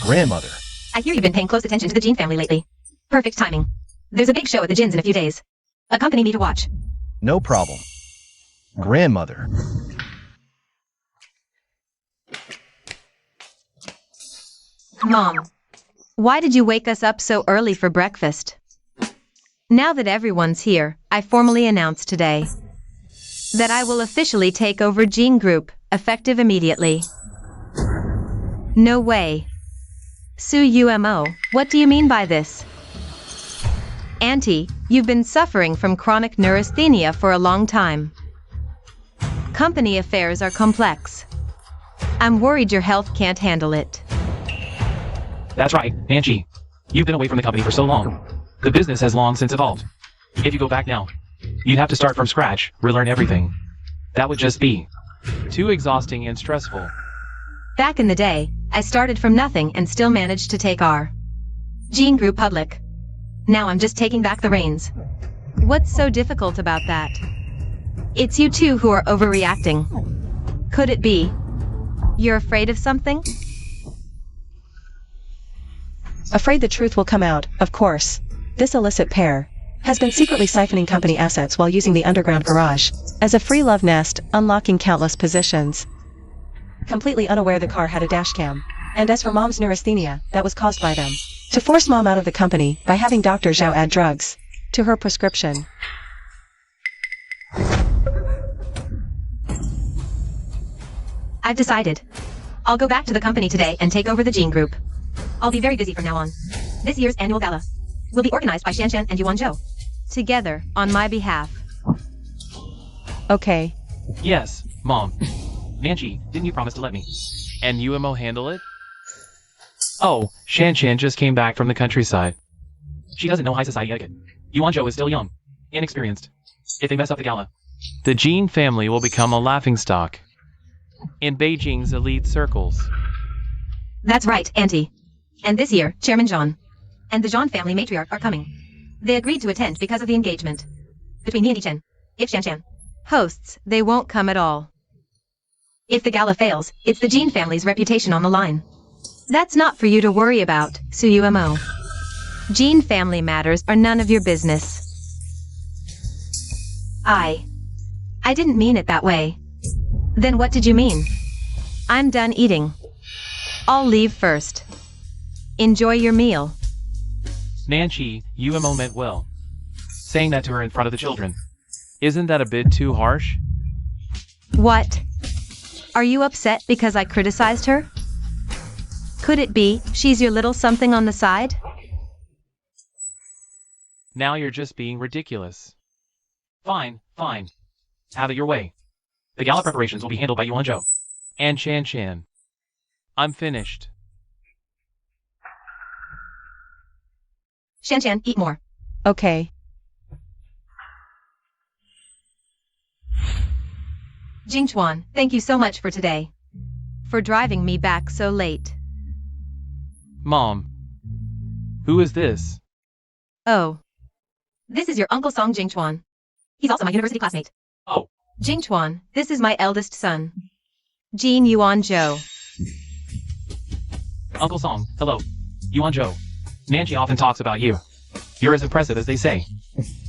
Grandmother. I hear you've been paying close attention to the Jean family lately. Perfect timing. There's a big show at the Jins in a few days. Accompany me to watch. No problem. Grandmother. Mom. Why did you wake us up so early for breakfast? Now that everyone's here, I formally announce today that I will officially take over Jean Group, effective immediately. No way. Sue UMO, what do you mean by this? Auntie, you've been suffering from chronic neurasthenia for a long time. Company affairs are complex. I'm worried your health can't handle it. That's right, Angie. You've been away from the company for so long. The business has long since evolved. If you go back now, you'd have to start from scratch, relearn everything. That would just be too exhausting and stressful. Back in the day, I started from nothing and still managed to take our Jean Group public. Now I'm just taking back the reins. What's so difficult about that? It's you two who are overreacting. Could it be you're afraid of something? Afraid the truth will come out, of course. This illicit pair has been secretly siphoning company assets while using the underground garage as a free love nest, unlocking countless positions. Completely unaware the car had a dashcam. And as for Mom's neurasthenia, that was caused by them. To force Mom out of the company by having Dr. Zhao add drugs to her prescription. I've decided. I'll go back to the company today and take over the Jean Group. I'll be very busy from now on. This year's annual gala will be organized by Shan and Yuan Zhou. Together, on my behalf. Okay. Yes, Mom. Nancy, didn't you promise to let me and UMO handle it? Oh, Shan just came back from the countryside. She doesn't know high society etiquette. Yuan Zhou is still young, inexperienced. If they mess up the gala, the Jean family will become a laughingstock in Beijing's elite circles. That's right, Auntie. And this year, Chairman Zhang and the Zhang family matriarch are coming. They agreed to attend because of the engagement between me and Chen. If Shan hosts, they won't come at all. If the gala fails, it's the Jean family's reputation on the line. That's not for you to worry about, Su Umo. Jean family matters are none of your business. I didn't mean it that way. Then what did you mean? I'm done eating. I'll leave first. Enjoy your meal. Nancy, UMO meant well. Saying that to her in front of the children. Isn't that a bit too harsh? What? Are you upset because I criticized her? Could it be she's your little something on the side? Now you're just being ridiculous. Fine. Have it your way. The gala preparations will be handled by Yuan Zhou and Shan. I'm finished. Shan, eat more. Okay. Jingchuan, thank you so much for today. For driving me back so late. Mom. Who is this? Oh. This is your Uncle Song Jingchuan. He's also my university classmate. Oh. Jingchuan, this is my eldest son. Jean Yuan Zhou. Uncle Song, hello. Yuan Zhou. Nancy often talks about you. You're as impressive as they say.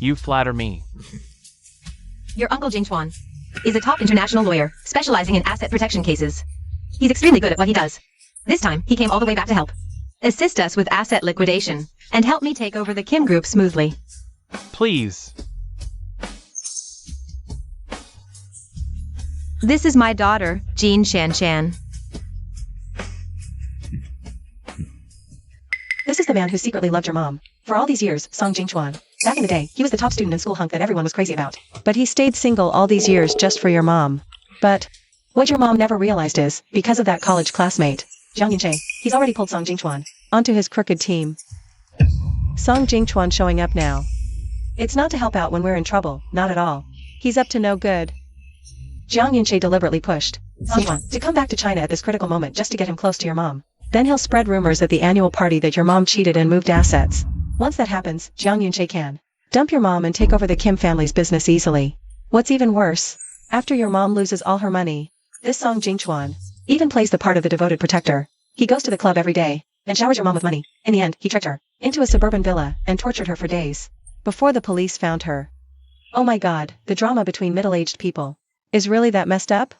You flatter me. Your uncle Jing Chuan is a top international lawyer, specializing in asset protection cases. He's extremely good at what he does. This time, he came all the way back to help assist us with asset liquidation, and help me take over the Kim Group smoothly. Please. This is my daughter, Jean Shanshan. This is the man who secretly loved your mom. For all these years, Song Jingchuan. Back in the day, he was the top student in school hunk that everyone was crazy about. But he stayed single all these years just for your mom. But what your mom never realized is, because of that college classmate, Jiang Yunche, he's already pulled Song Jingchuan onto his crooked team. Song Jingchuan showing up now. It's not to help out when we're in trouble, not at all. He's up to no good. Jiang Yunche deliberately pushed Song Jingchuan to come back to China at this critical moment just to get him close to your mom. Then he'll spread rumors at the annual party that your mom cheated and moved assets. Once that happens, Jiang Yunche can dump your mom and take over the Kim family's business easily. What's even worse, after your mom loses all her money, this Song Jingchuan even plays the part of the devoted protector. He goes to the club every day and showers your mom with money. In the end, he tricked her into a suburban villa and tortured her for days before the police found her. Oh my god, the drama between middle-aged people is really that messed up?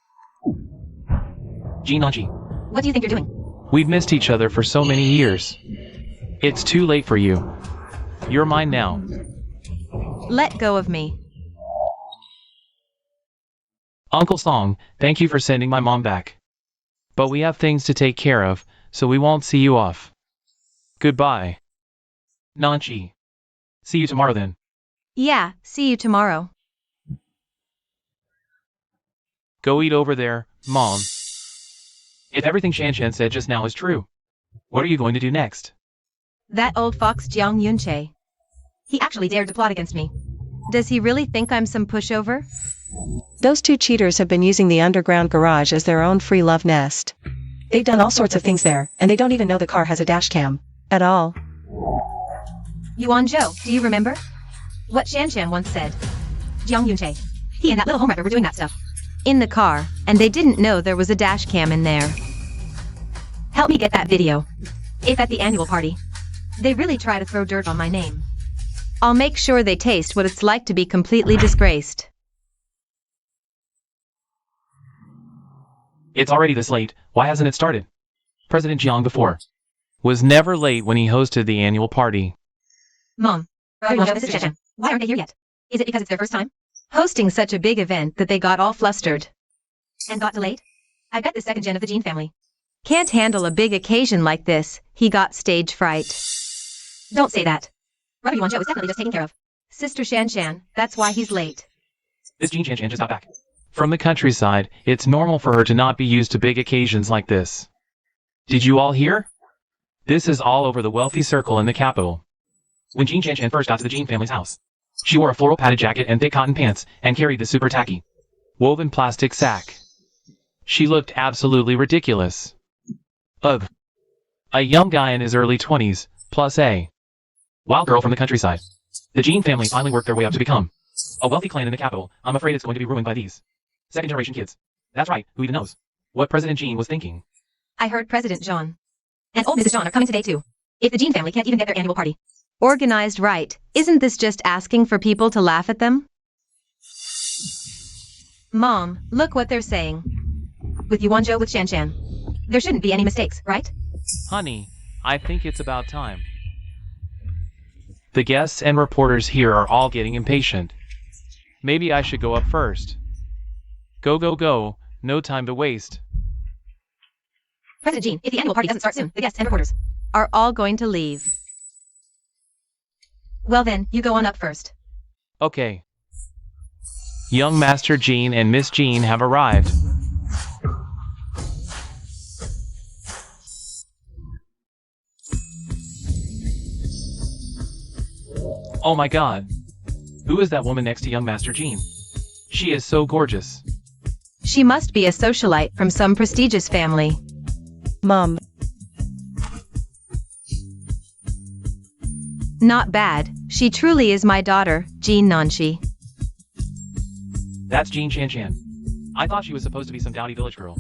Jean Nanji, What do you think you're doing? we've missed each other for so many years. It's too late for you. You're mine now. Let go of me. Uncle Song, thank you for sending my mom back. But we have things to take care of, so we won't see you off. Goodbye. Nanchi. See you tomorrow then. Yeah, see you tomorrow. Go eat over there, Mom. If everything Shanshan said just now is true, what are you going to do next? That old fox Jiang Yunche. He actually dared to plot against me. Does he really think I'm some pushover? Those two cheaters have been using the underground garage as their own free love nest. They've done all sorts of things there, and they don't even know the car has a dash cam at all. Yuan Zhou, do you remember? What Shanshan once said. Jiang Yunche. He and that little homewrecker were doing that stuff in the car, and they didn't know there was a dash cam in there. Help me get that video. If at the annual party, they really try to throw dirt on my name, I'll make sure they taste what it's like to be completely disgraced. It's already this late, why hasn't it started? President Jiang before was never late when he hosted the annual party. Mom, this is Shanshan. Why aren't they here yet? Is it because it's their first time hosting such a big event that they got all flustered and got delayed? I bet the second gen of the Jean family can't handle a big occasion like this. He got stage fright. Don't say that. Brother Yuan Zhou is definitely just taken care of. Sister Shanshan, that's why he's late. This Jean Shanshan just got back from the countryside. It's normal for her to not be used to big occasions like this. Did you all hear? This is all over the wealthy circle in the capital. When Jean Shanshan first got to the Jean family's house, she wore a floral padded jacket and thick cotton pants, and carried the super tacky woven plastic sack. She looked absolutely ridiculous. Ugh. A young guy in his early 20s, plus a wild girl from the countryside. The Jean family finally worked their way up to become a wealthy clan in the capital. I'm afraid it's going to be ruined by these second-generation kids. That's right, who even knows what President Jean was thinking? I heard President Jean and old Mrs. Jean are coming today too. If the Jean family can't even get their annual party organized right, isn't this just asking for people to laugh at them? Mom, look what they're saying. With Yuan Zhou with Shanshan, there shouldn't be any mistakes, right? Honey, I think it's about time. The guests and reporters here are all getting impatient. Maybe I should go up first. Go, go, go. No time to waste. President Jean, if the annual party doesn't start soon, the guests and reporters are all going to leave. Well then, you go on up first. Okay. Young Master Jean and Miss Jean have arrived. Oh my god. Who is that woman next to young Master Jean? She is so gorgeous. She must be a socialite from some prestigious family. Mom. Not bad. She truly is my daughter, Jean Nanchi. That's Jean Shanshan. I thought she was supposed to be some dowdy village girl.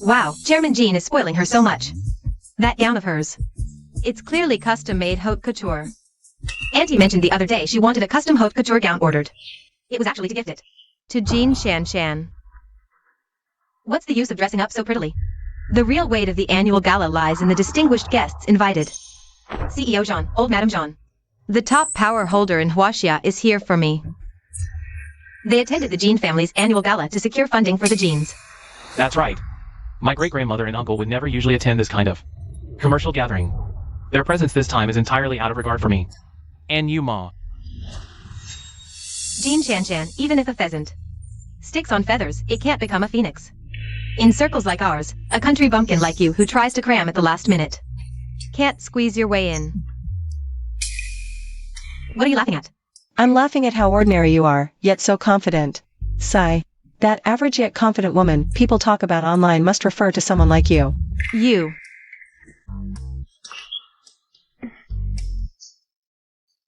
Wow, Chairman Jean is spoiling her so much. That gown of hers. It's clearly custom-made haute couture. Auntie mentioned the other day she wanted a custom haute couture gown ordered. It was actually to gift it. To Jean Shan Shan. What's the use of dressing up so prettily? The real weight of the annual gala lies in the distinguished guests invited. CEO Jean, old Madame Jean. The top power holder in Huaxia is here for me. They attended the Jean family's annual gala to secure funding for the Jeans. That's right. My great-grandmother and uncle would never usually attend this kind of commercial gathering. Their presence this time is entirely out of regard for me. And you, Ma. Jean Shan Shan, even if a pheasant sticks on feathers, it can't become a phoenix. In circles like ours, a country bumpkin like you who tries to cram at the last minute can't squeeze your way in. What are you laughing at? I'm laughing at how ordinary you are, yet so confident. Sigh. That average yet confident woman people talk about online must refer to someone like you. You.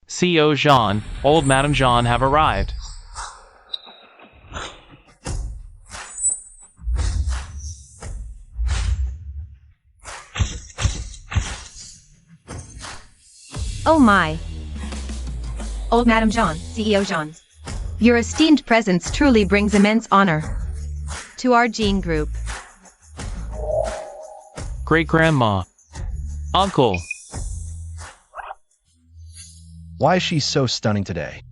CEO Jean, old Madame Jean have arrived. Oh my. Old Madame Jean, CEO Jean. Your esteemed presence truly brings immense honor to our Jean group. Great-grandma. Uncle. Why is she so stunning today?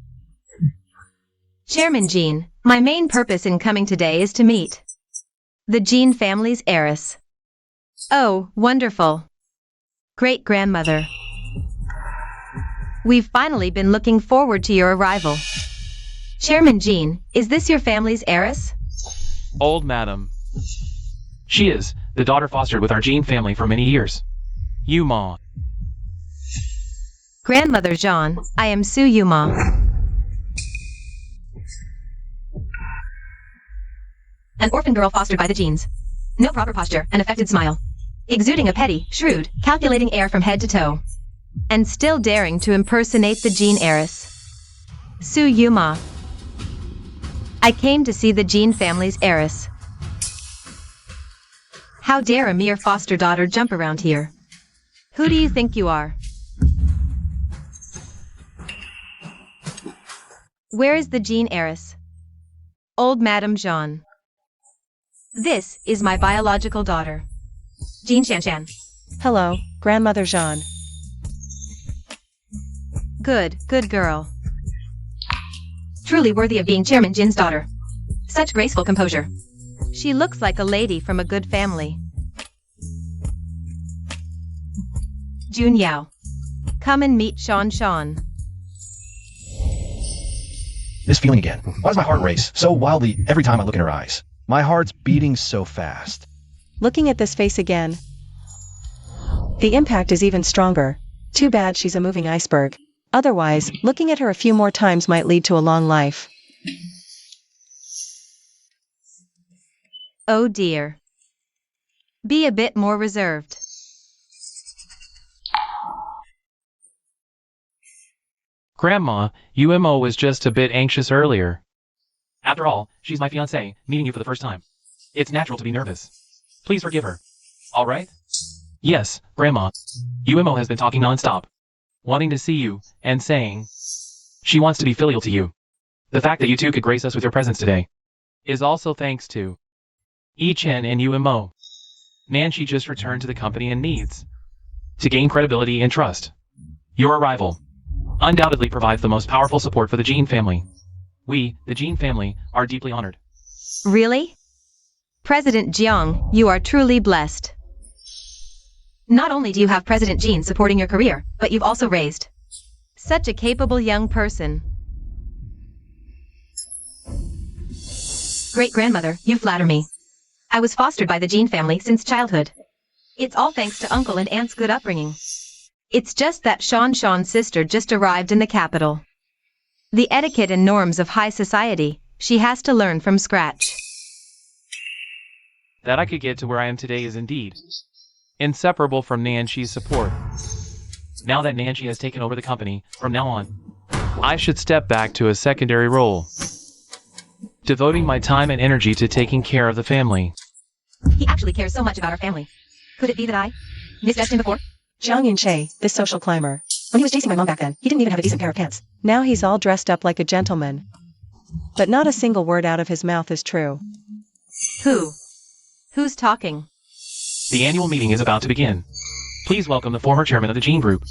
Chairman Jean, my main purpose in coming today is to meet the Jean family's heiress. Oh, wonderful. Great-grandmother. We've finally been looking forward to your arrival. Chairman Jean, is this your family's heiress? Old Madam. She is, the daughter fostered with our Jean family for many years. You, Ma. Grandmother Jean, I am Su Yuma. An orphan girl fostered by the Jeans. No proper posture, an affected smile. Exuding a petty, shrewd, calculating air from head to toe. And still daring to impersonate the Jean heiress. Su Yuma. I came to see the Jean family's heiress. How dare a mere foster daughter jump around here? Who do you think you are? Where is the Jean heiress? Old Madame Jean. This is my biological daughter. Jean Shan Shan. Hello, Grandmother Jean. Good girl. Truly worthy of being Chairman Jin's daughter. Such graceful composure. She looks like a lady from a good family. Jun Yao. Come and meet Shan Shan. This feeling again. Why does my heart race so wildly every time I look in her eyes? My heart's beating so fast. Looking at this face again. The impact is even stronger. Too bad she's a moving iceberg. Otherwise, looking at her a few more times might lead to a long life. Oh dear. Be a bit more reserved. Grandma, UMO was just a bit anxious earlier. After all, she's my fiancée, meeting you for the first time. It's natural to be nervous. Please forgive her. All right? Yes, Grandma. UMO has been talking non-stop. Wanting to see you, and saying she wants to be filial to you. The fact that you two could grace us with your presence today is also thanks to Chen and UMO. Nancy just returned to the company and needs to gain credibility and trust. Your arrival undoubtedly provides the most powerful support for the Jean family. We, the Jean family, are deeply honored. Really? President Jiang, you are truly blessed. Not only do you have President Jean supporting your career, but you've also raised such a capable young person. Great-grandmother, you flatter me. I was fostered by the Jean family since childhood. It's all thanks to uncle and aunt's good upbringing. It's just that Shan Shan's sister just arrived in the capital. The etiquette and norms of high society, she has to learn from scratch. That I could get to where I am today is indeed inseparable from Nancy's support. Now that Nancy has taken over the company, from now on, I should step back to a secondary role, devoting my time and energy to taking care of the family. He actually cares so much about our family. Could it be that I misjudged him before? Zhang Yunche, this social climber. When he was chasing my mom back then, he didn't even have a decent pair of pants. Now he's all dressed up like a gentleman. But not a single word out of his mouth is true. Who's talking? The annual meeting is about to begin. Please welcome the former chairman of the Gene Group,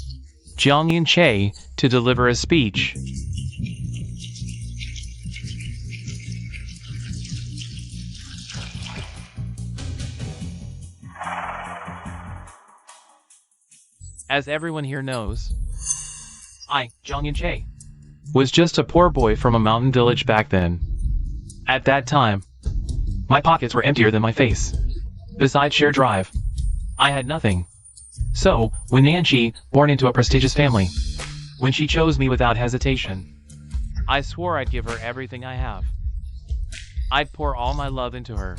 Jiang Yun-che, to deliver a speech. As everyone here knows, I, Jiang Yun-che, was just a poor boy from a mountain village back then. At that time, my pockets were emptier than my face. Besides sheer drive, I had nothing. So, when Nancy, born into a prestigious family, when she chose me without hesitation, I swore I'd give her everything I have. I'd pour all my love into her.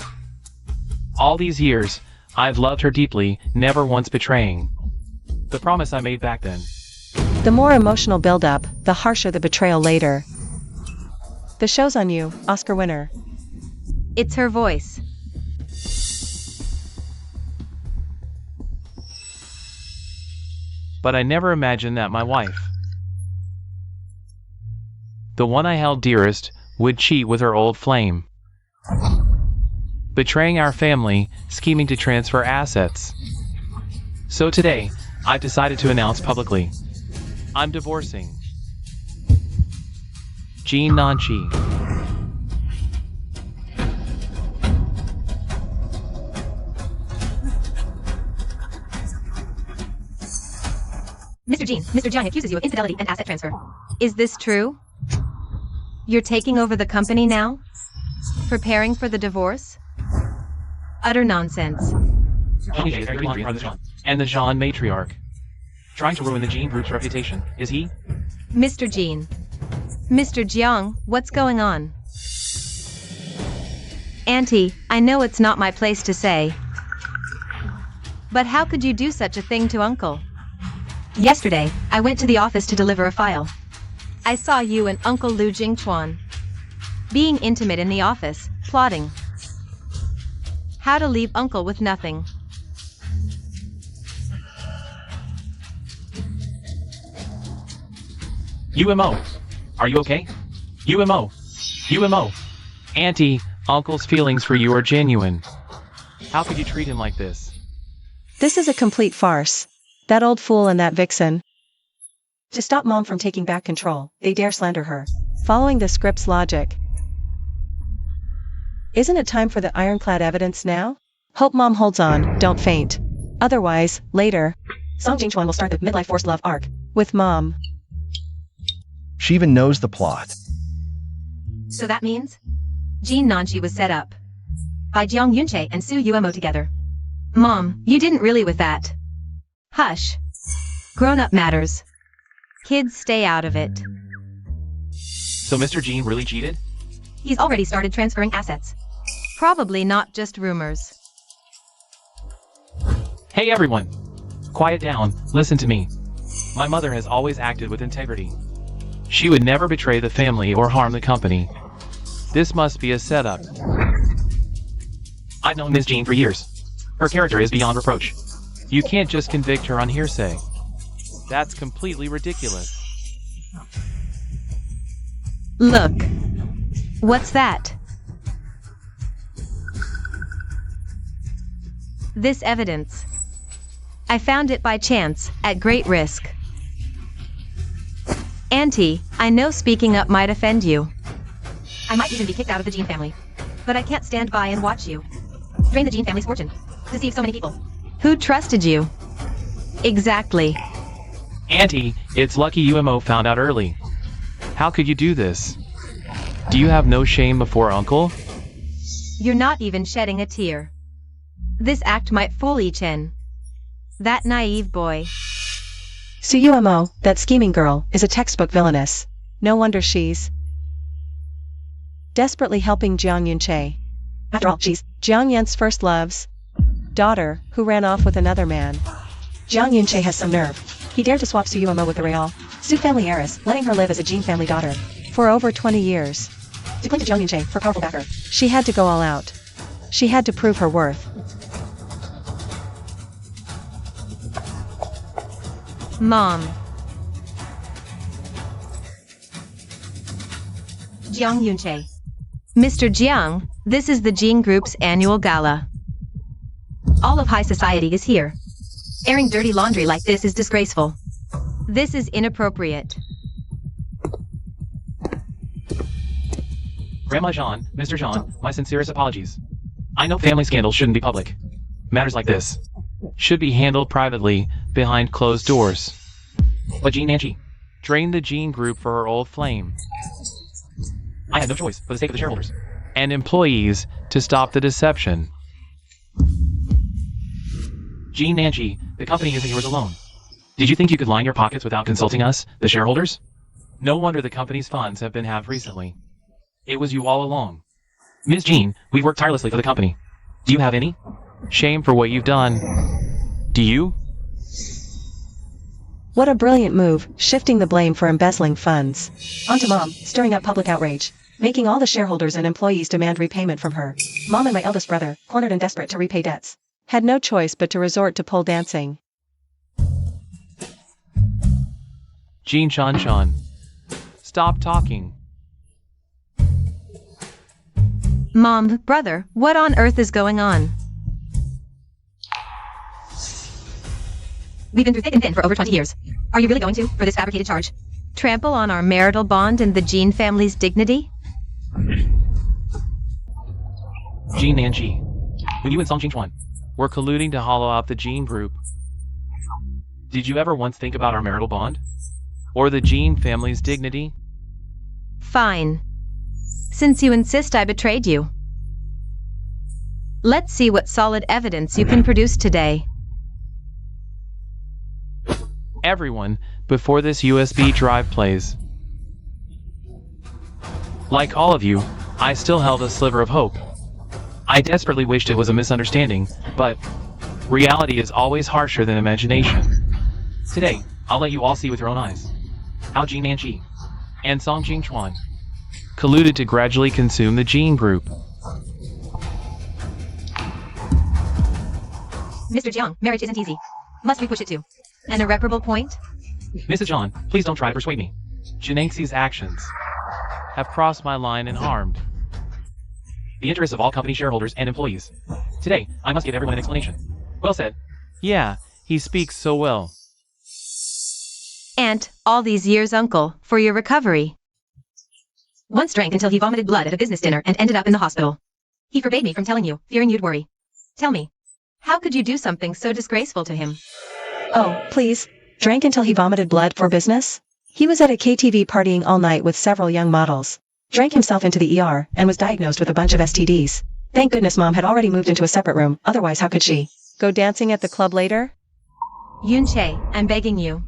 All these years, I've loved her deeply, never once betraying the promise I made back then. The more emotional build-up, the harsher the betrayal later. The show's on you, Oscar winner. It's her voice. But I never imagined that my wife, the one I held dearest, would cheat with her old flame, betraying our family, scheming to transfer assets. So today, I've decided to announce publicly, I'm divorcing Jean Nanchi. Mr. Jiang accuses you of infidelity and asset transfer. Is this true? You're taking over the company now? Preparing for the divorce? Utter nonsense. And the Jean matriarch, trying to ruin the Gene Group's reputation, is he? Mr. Jean. Mr. Jiang, what's going on? Auntie, I know it's not my place to say, but how could you do such a thing to Uncle? Yesterday, I went to the office to deliver a file. I saw you and Uncle Lu Jingchuan being intimate in the office, plotting how to leave Uncle with nothing. UMO, are you okay? UMO. Auntie, Uncle's feelings for you are genuine. How could you treat him like this? This is a complete farce. That old fool and that vixen. To stop Mom from taking back control, they dare slander her, following the script's logic. Isn't it time for the ironclad evidence now? Hope Mom holds on, don't faint. Otherwise, later, Song Jingchuan will start the midlife forced love arc with Mom. She even knows the plot. So that means Jean Nanchi was set up by Jiang Yunche and Su Umo together. Mom, you didn't really with that. Hush. Grown-up matters. Kids stay out of it. So Mr. Jean really cheated? He's already started transferring assets. Probably not just rumors. Hey everyone! Quiet down, listen to me. My mother has always acted with integrity. She would never betray the family or harm the company. This must be a setup. I've known Ms. Jean for years. Her character is beyond reproach. You can't just convict her on hearsay. That's completely ridiculous. Look. What's that? This evidence. I found it by chance, at great risk. Auntie, I know speaking up might offend you. I might even be kicked out of the Jean family. But I can't stand by and watch you drain the Jean family's fortune. Deceive so many people. Who trusted you? Exactly. Auntie, it's lucky UMO found out early. How could you do this? Do you have no shame before Uncle? You're not even shedding a tear. This act might fool Chen. That naive boy. Su Umo, that scheming girl, is a textbook villainess. No wonder she's desperately helping Jiang Yunche. After all, she's Jiang Yun's first love's daughter, who ran off with another man. Jiang Yunche has some nerve. He dared to swap Su Umo with the Real Su family heiress, letting her live as a Jean family daughter for over 20 years. To cling to Jiang Yunche, her powerful backer, she had to go all out. She had to prove her worth. Mom. Jiang Yunche. Mr. Jiang, this is the Jing Group's annual gala. All of high society is here. Airing dirty laundry like this is disgraceful. This is inappropriate. Grandma Jean, Mr. Jean, my sincerest apologies. I know family scandals shouldn't be public. Matters like this should be handled privately, behind closed doors. But Jean Nanchi drained the Jean Group for her old flame. I had no choice, for the sake of the shareholders and employees, to stop the deception. Jean Nanchi, the company isn't yours alone. Did you think you could line your pockets without consulting us, the shareholders? No wonder the company's funds have been halved recently. It was you all along. Ms. Jean, we've worked tirelessly for the company. Do you have any shame for what you've done? Do you? What a brilliant move, shifting the blame for embezzling funds onto Mom, stirring up public outrage, making all the shareholders and employees demand repayment from her. Mom and my eldest brother, cornered and desperate to repay debts, had no choice but to resort to pole dancing. Jean Shan, stop talking. Mom, brother, what on earth is going on? We've been through thick and thin for over 20 years. Are you really going to, for this fabricated charge, trample on our marital bond and the Jean family's dignity? Jean Nanchi, when you and Song Jingchuan were colluding to hollow out the Jean Group, did you ever once think about our marital bond? Or the Jean family's dignity? Fine. Since you insist I betrayed you, let's see what solid evidence you can produce today. Everyone, before this USB drive plays. Like all of you, I still held a sliver of hope. I desperately wished it was a misunderstanding, but reality is always harsher than imagination. Today, I'll let you all see with your own eyes how Jean Nanchi and Song Jingchuan colluded to gradually consume the Jean Group. Mr. Jiang, marriage isn't easy. Must we push it to an irreparable point? Mrs. John, please don't try to persuade me. Jinanxi's actions have crossed my line and harmed the interests of all company shareholders and employees. Today, I must give everyone an explanation. Well said. Yeah, he speaks so well. And, all these years, uncle, for your recovery. Once drank until he vomited blood at a business dinner and ended up in the hospital. He forbade me from telling you, fearing you'd worry. Tell me, how could you do something so disgraceful to him? Oh, please. Drank until he vomited blood for business? He was at a KTV partying all night with several young models. Drank himself into the ER and was diagnosed with a bunch of STDs. Thank goodness Mom had already moved into a separate room, otherwise how could she go dancing at the club later? Yunche, I'm begging you.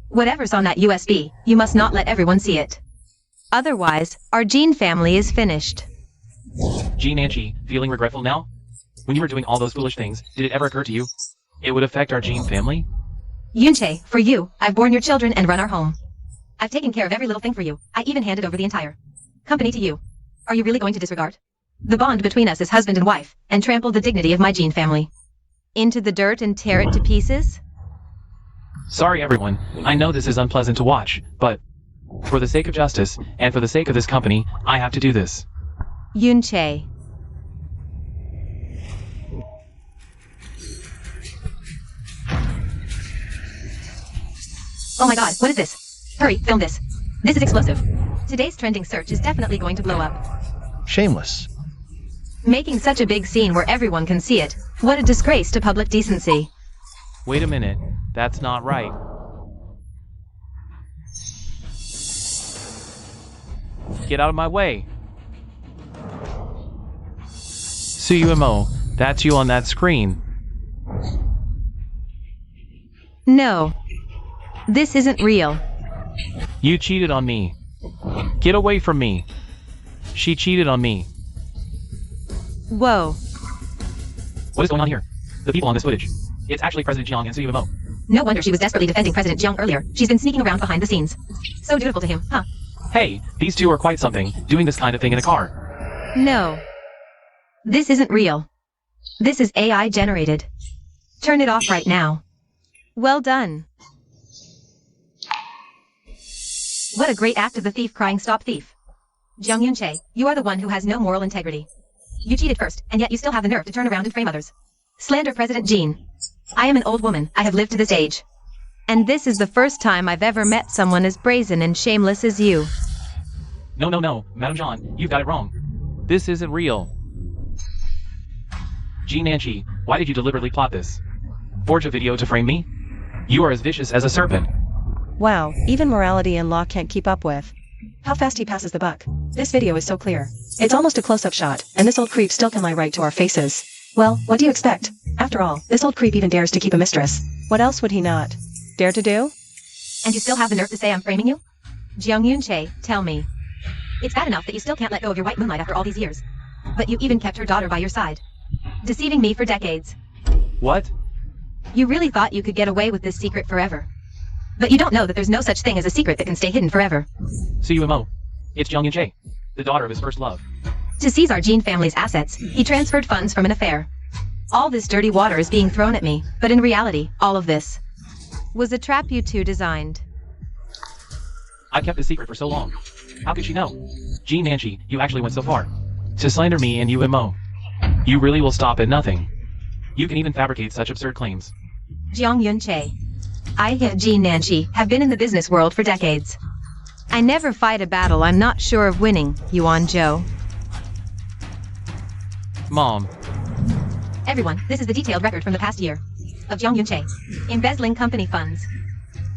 Whatever's on that USB, you must not let everyone see it. Otherwise, our Jean family is finished. Jean Nanchi, feeling regretful now? When you were doing all those foolish things, did it ever occur to you it would affect our Jean family? Yunche, for you, I've borne your children and run our home. I've taken care of every little thing for you. I even handed over the entire company to you. Are you really going to disregard the bond between us as husband and wife, and trample the dignity of my Jean family into the dirt and tear it to pieces? Sorry everyone, I know this is unpleasant to watch, but for the sake of justice, and for the sake of this company, I have to do this. Yunche. Oh my god, what is this? Hurry, film this. This is explosive. Today's trending search is definitely going to blow up. Shameless. Making such a big scene where everyone can see it. What a disgrace to public decency. Wait a minute, that's not right. Get out of my way. Suyumo, that's you on that screen. No. This isn't real. You cheated on me. Get away from me. She cheated on me. Whoa. What is going on here? The people on this footage. It's actually President Jiang and Suyumo. No wonder she was desperately defending President Jiang earlier. She's been sneaking around behind the scenes. So dutiful to him, huh? Hey, these two are quite something, doing this kind of thing in a car. No. This isn't real. This is AI generated. Turn it off right now. Well done. What a great act of the thief crying stop thief. Jiang Yunche, you are the one who has no moral integrity. You cheated first, and yet you still have the nerve to turn around and frame others. Slander President Jean. I am an old woman, I have lived to this age. And this is the first time I've ever met someone as brazen and shameless as you. No, Madam Jean, you've got it wrong. This isn't real. Jean Nancy, why did you deliberately plot this? Forge a video to frame me? You are as vicious as a serpent. Wow, even morality and law can't keep up with how fast he passes the buck. This video is so clear. It's almost a close-up shot, and this old creep still can lie right to our faces. Well, what do you expect? After all, this old creep even dares to keep a mistress. What else would he not dare to do? And you still have the nerve to say I'm framing you? Jiang Yunche, tell me. It's bad enough that you still can't let go of your white moonlight after all these years. But you even kept her daughter by your side. Deceiving me for decades. What? You really thought you could get away with this secret forever. But you don't know that there's no such thing as a secret that can stay hidden forever. CUMO. It's Jiang Yunche, the daughter of his first love. To seize our Jean family's assets, he transferred funds from an affair. All this dirty water is being thrown at me, but in reality, all of this was a trap you two designed. I kept this secret for so long. How could she know? Jean Nancy, you actually went so far to slander me and UMO. You really will stop at nothing. You can even fabricate such absurd claims. Jiang Yunche. I and Jean Nancy have been in the business world for decades. I never fight a battle I'm not sure of winning, Yuan Zhou. Mom. Everyone, this is the detailed record from the past year of Jiang Yunche embezzling company funds,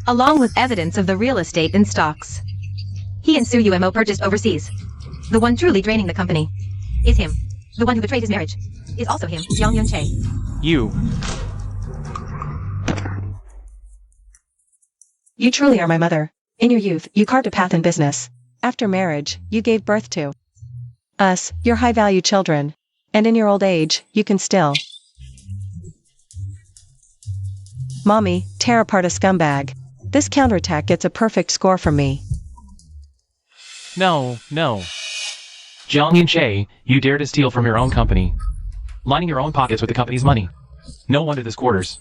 along with evidence of the real estate and stocks he and Su Umo purchased overseas. The one truly draining the company is him. The one who betrayed his marriage is also him, Jiang Yunche. You truly are my mother. In your youth, you carved a path in business. After marriage, you gave birth to us, your high-value children. And in your old age, you can still Mommy, tear apart a scumbag. This counterattack gets a perfect score from me. No. Jiang Yunche, you dare to steal from your own company, lining your own pockets with the company's money. No wonder this quarter's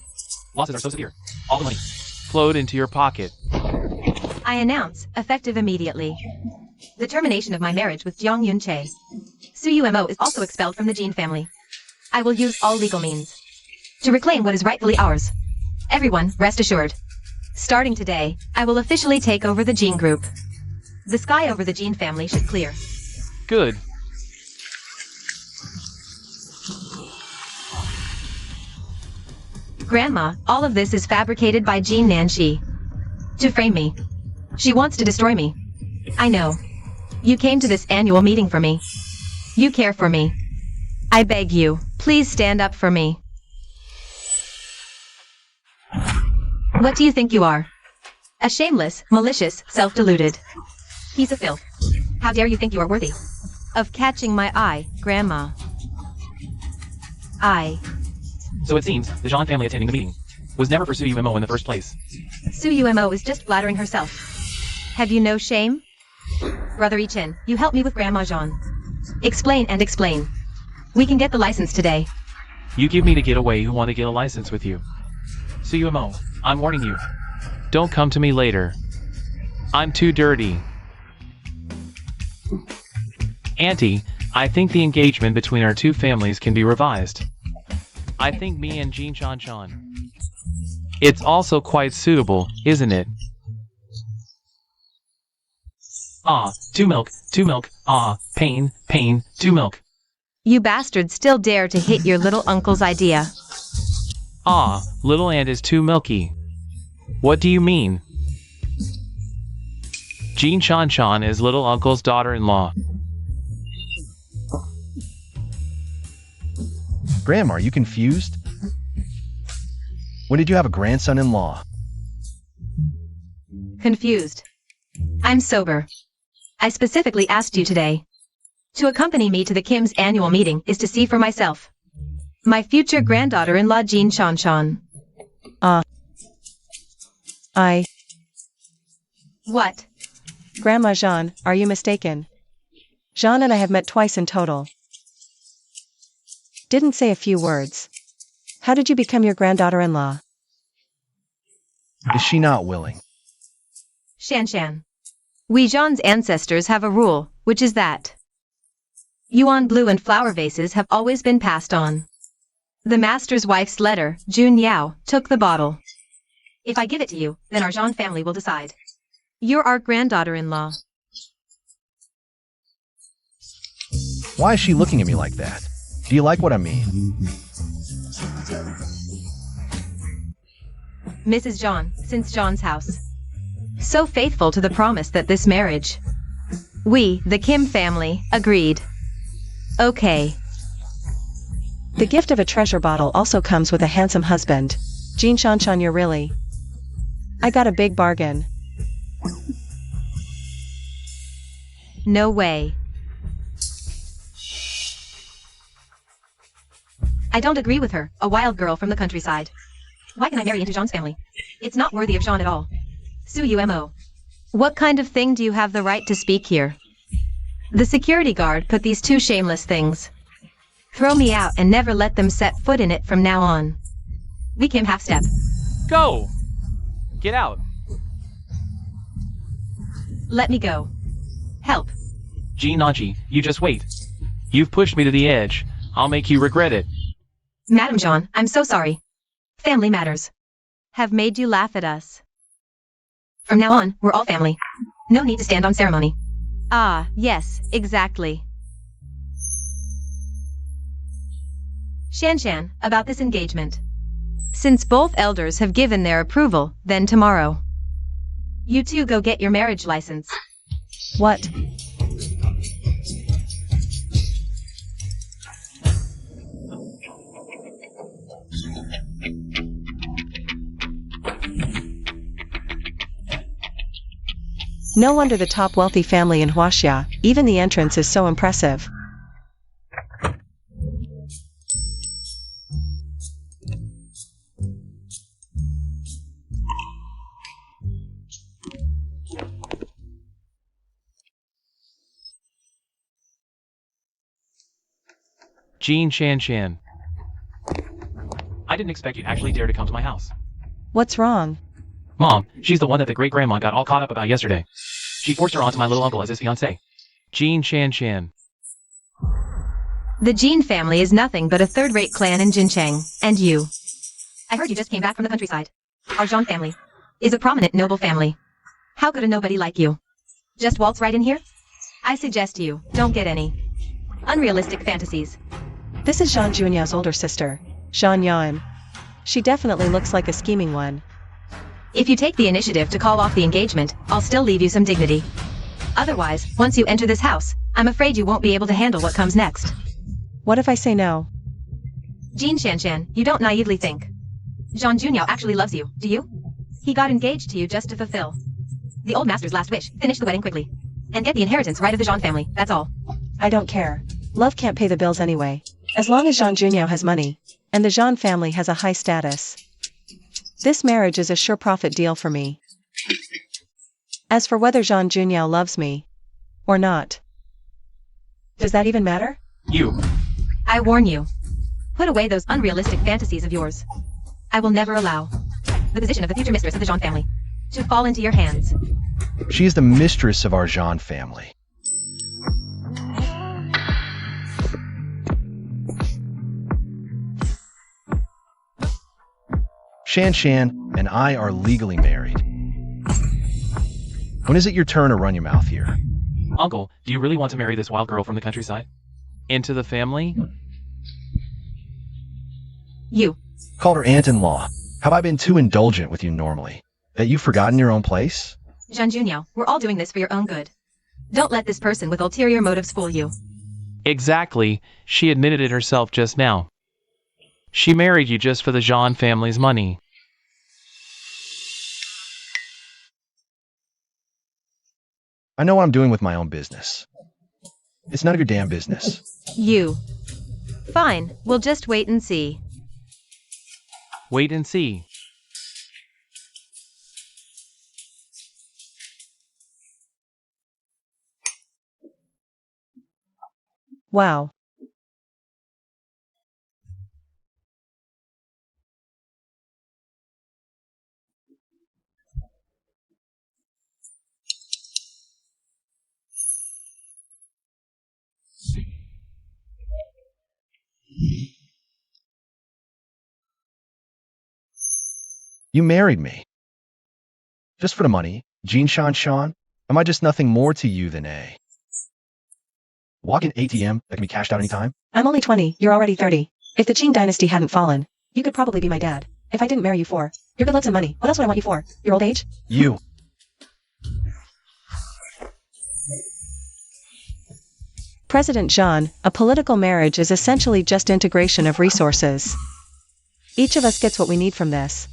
losses are so severe. All the money flowed into your pocket. I announce, effective immediately, the termination of my marriage with Jiang Yunche. Su Umo is also expelled from the Jean family. I will use all legal means to reclaim what is rightfully ours. Everyone, rest assured. Starting today, I will officially take over the Jean group. The sky over the Jean family should clear. Good. Grandma, all of this is fabricated by Jean Nancy to frame me. She wants to destroy me. I know. You came to this annual meeting for me. You care for me. I beg you, please stand up for me. What do you think you are? A shameless, malicious, self-deluded piece of filth. How dare you think you are worthy of catching my eye, Grandma? So it seems, the Jean family attending the meeting was never for Su Umo in the first place. Su Umo is just flattering herself. Have you no shame? Brother Ichin, you help me with Grandma Jean. Explain and explain. We can get the license today. You give me to get away who want to get a license with you. Su Umo, I'm warning you. Don't come to me later. I'm too dirty. Auntie, I think the engagement between our two families can be revised. I think me and Jean Chan. It's also quite suitable, isn't it? Ah, two milk, ah, pain, two milk. You bastard still dare to hit your little uncle's idea. Ah, little aunt is too milky. What do you mean? Jean Chan is little uncle's daughter-in-law. Grandma, are you confused? When did you have a grandson-in-law? Confused. I'm sober. I specifically asked you today. To accompany me to the Kim's annual meeting is to see for myself. My future granddaughter-in-law Jean Chan. What? Grandma Jean, are you mistaken? Jean and I have met twice in total. Didn't say a few words. How did you become your granddaughter-in-law? Is she not willing? Shan. We Jean's ancestors have a rule, which is that yuan blue and flower vases have always been passed on. The master's wife's letter, Jun Yao, took the bottle. If I give it to you, then our Jean family will decide. You're our granddaughter-in-law. Why is she looking at me like that? Do you like what I mean? Mrs. Jean, since Jean's house. So faithful to the promise that this marriage. We, the Kim family, agreed. Okay. The gift of a treasure bottle also comes with a handsome husband. Jean Shanshan, you're really... I got a big bargain. No way. I don't agree with her, a wild girl from the countryside. Why can I marry into Jean's family? It's not worthy of Jean at all. Sue UMO. What kind of thing do you have the right to speak here? The security guard put these two shameless things. Throw me out and never let them set foot in it from now on. We Kim half step. Go! Get out. Let me go. Help. Jean Naji, you just wait. You've pushed me to the edge. I'll make you regret it. Madam Jean, I'm so sorry. Family matters. Have made you laugh at us. From now on, we're all family. No need to stand on ceremony. Ah, yes, exactly. Shan, about this engagement. Since both elders have given their approval, then tomorrow. You two go get your marriage license. What? No wonder the top wealthy family in Huaxia, even the entrance is so impressive. Jean Shanshan. I didn't expect you'd actually dare to come to my house. What's wrong? Mom, she's the one that the great-grandma got all caught up about yesterday. She forced her onto my little uncle as his fiancé. Jean Shanshan. The Jean family is nothing but a third-rate clan in Jincheng, and you. I heard you just came back from the countryside. Our Jean family is a prominent noble family. How could a nobody like you just waltz right in here? I suggest you don't get any unrealistic fantasies. This is Zhang Junyao's older sister, Zhang Yan. She definitely looks like a scheming one. If you take the initiative to call off the engagement, I'll still leave you some dignity. Otherwise, once you enter this house, I'm afraid you won't be able to handle what comes next. What if I say no? Jean Shanshan, you don't naively think. Zhang Junyao actually loves you, do you? He got engaged to you just to fulfill the old master's last wish, finish the wedding quickly, and get the inheritance right of the Zhang family, that's all. I don't care. Love can't pay the bills anyway. As long as Zhang Junyao has money, and the Zhang family has a high status. This marriage is a sure profit deal for me. As for whether Zhang Junyao loves me or not, does that even matter? You. I warn you. Put away those unrealistic fantasies of yours. I will never allow the position of the future mistress of the Jean family to fall into your hands. She is the mistress of our Jean family. Shan and I are legally married. When is it your turn to run your mouth here? Uncle, do you really want to marry this wild girl from the countryside? Into the family? You. Called her aunt-in-law. Have I been too indulgent with you normally? That you've forgotten your own place? Zhang Junyao, we're all doing this for your own good. Don't let this person with ulterior motives fool you. Exactly. She admitted it herself just now. She married you just for the Jean family's money. I know what I'm doing with my own business. It's none of your damn business. You. Fine, we'll just wait and see. Wait and see. Wow. You married me. Just for the money, Jean Sean? Am I just nothing more to you than a walk-in ATM that can be cashed out anytime? I'm only 20, you're already 30. If the Qing dynasty hadn't fallen, you could probably be my dad. If I didn't marry you for your good looks and money, what else would I want you for? Your old age? You. President Jean, a political marriage is essentially just integration of resources. Each of us gets what we need from this.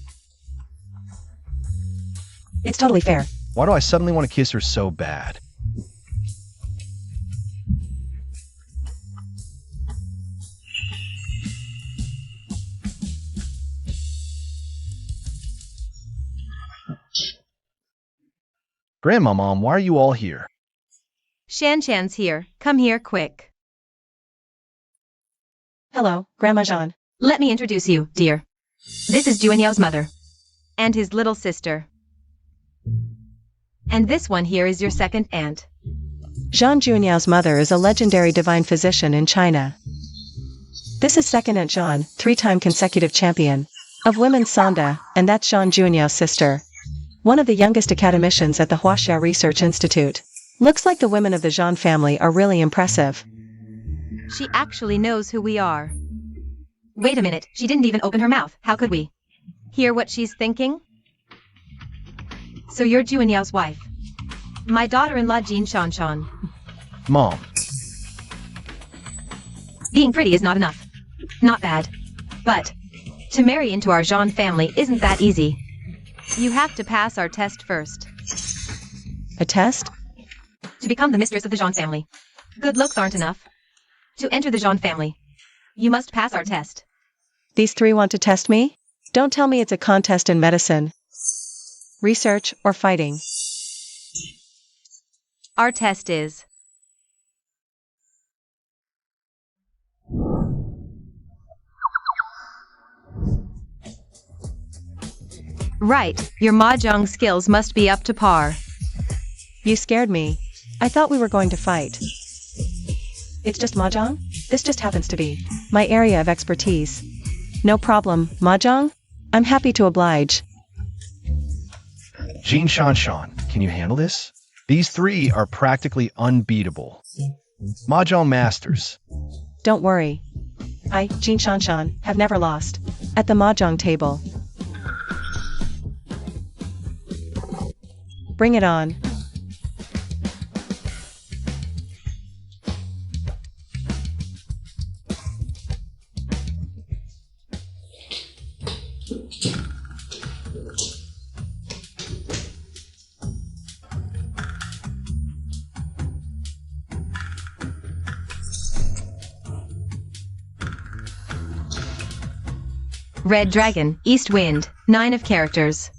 It's totally fair. Why do I suddenly want to kiss her so bad? Grandma, Mom, why are you all here? Shanshan's here. Come here quick. Hello, Grandma Jean. Let me introduce you, dear. This is Juanyao's mother. And his little sister. And this one here is your second aunt. Zhang Junyao's mother is a legendary divine physician in China. This is second aunt Zhan, 3-time consecutive champion of women's Sanda, and that's Zhang Junyao's sister. One of the youngest academicians at the Huaxia Research Institute. Looks like the women of the Zhan family are really impressive. She actually knows who we are. Wait a minute, she didn't even open her mouth. How could we hear what she's thinking? So you're Juanyao's wife. My daughter-in-law Jean Shanshan. Mom. Being pretty is not enough. Not bad. But to marry into our Zhan family isn't that easy. You have to pass our test first. A test? To become the mistress of the Zhan family. Good looks aren't enough. To enter the Zhan family, you must pass our test. These three want to test me? Don't tell me it's a contest in medicine, research, or fighting. Our test is... Right, your mahjong skills must be up to par. You scared me. I thought we were going to fight. It's just mahjong? This just happens to be my area of expertise. No problem, mahjong? I'm happy to oblige. Jean Shanshan, can you handle this? These three are practically unbeatable. Mahjong masters. Don't worry. I, Jean Shanshan, have never lost at the mahjong table. Bring it on. Red Dragon, East Wind, 9 of characters.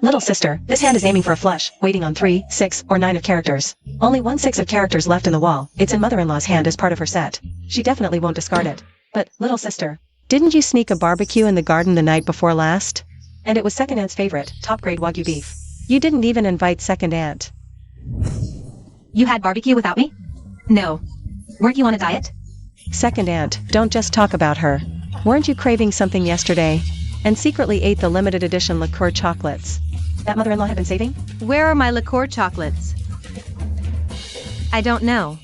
Little sister, this hand is aiming for a flush, waiting on 3, 6, or 9 of characters. Only 1 6 of characters left in the wall. It's in mother-in-law's hand as part of her set. She definitely won't discard it. But, little sister, didn't you sneak a barbecue in the garden the night before last? And it was second aunt's favorite, top-grade Wagyu beef. You didn't even invite second aunt. You had barbecue without me? No. Weren't you on a diet? Second aunt, don't just talk about her. Weren't you craving something yesterday? And secretly ate the limited edition liqueur chocolates that mother-in-law had been saving? Where are my liqueur chocolates? I don't know.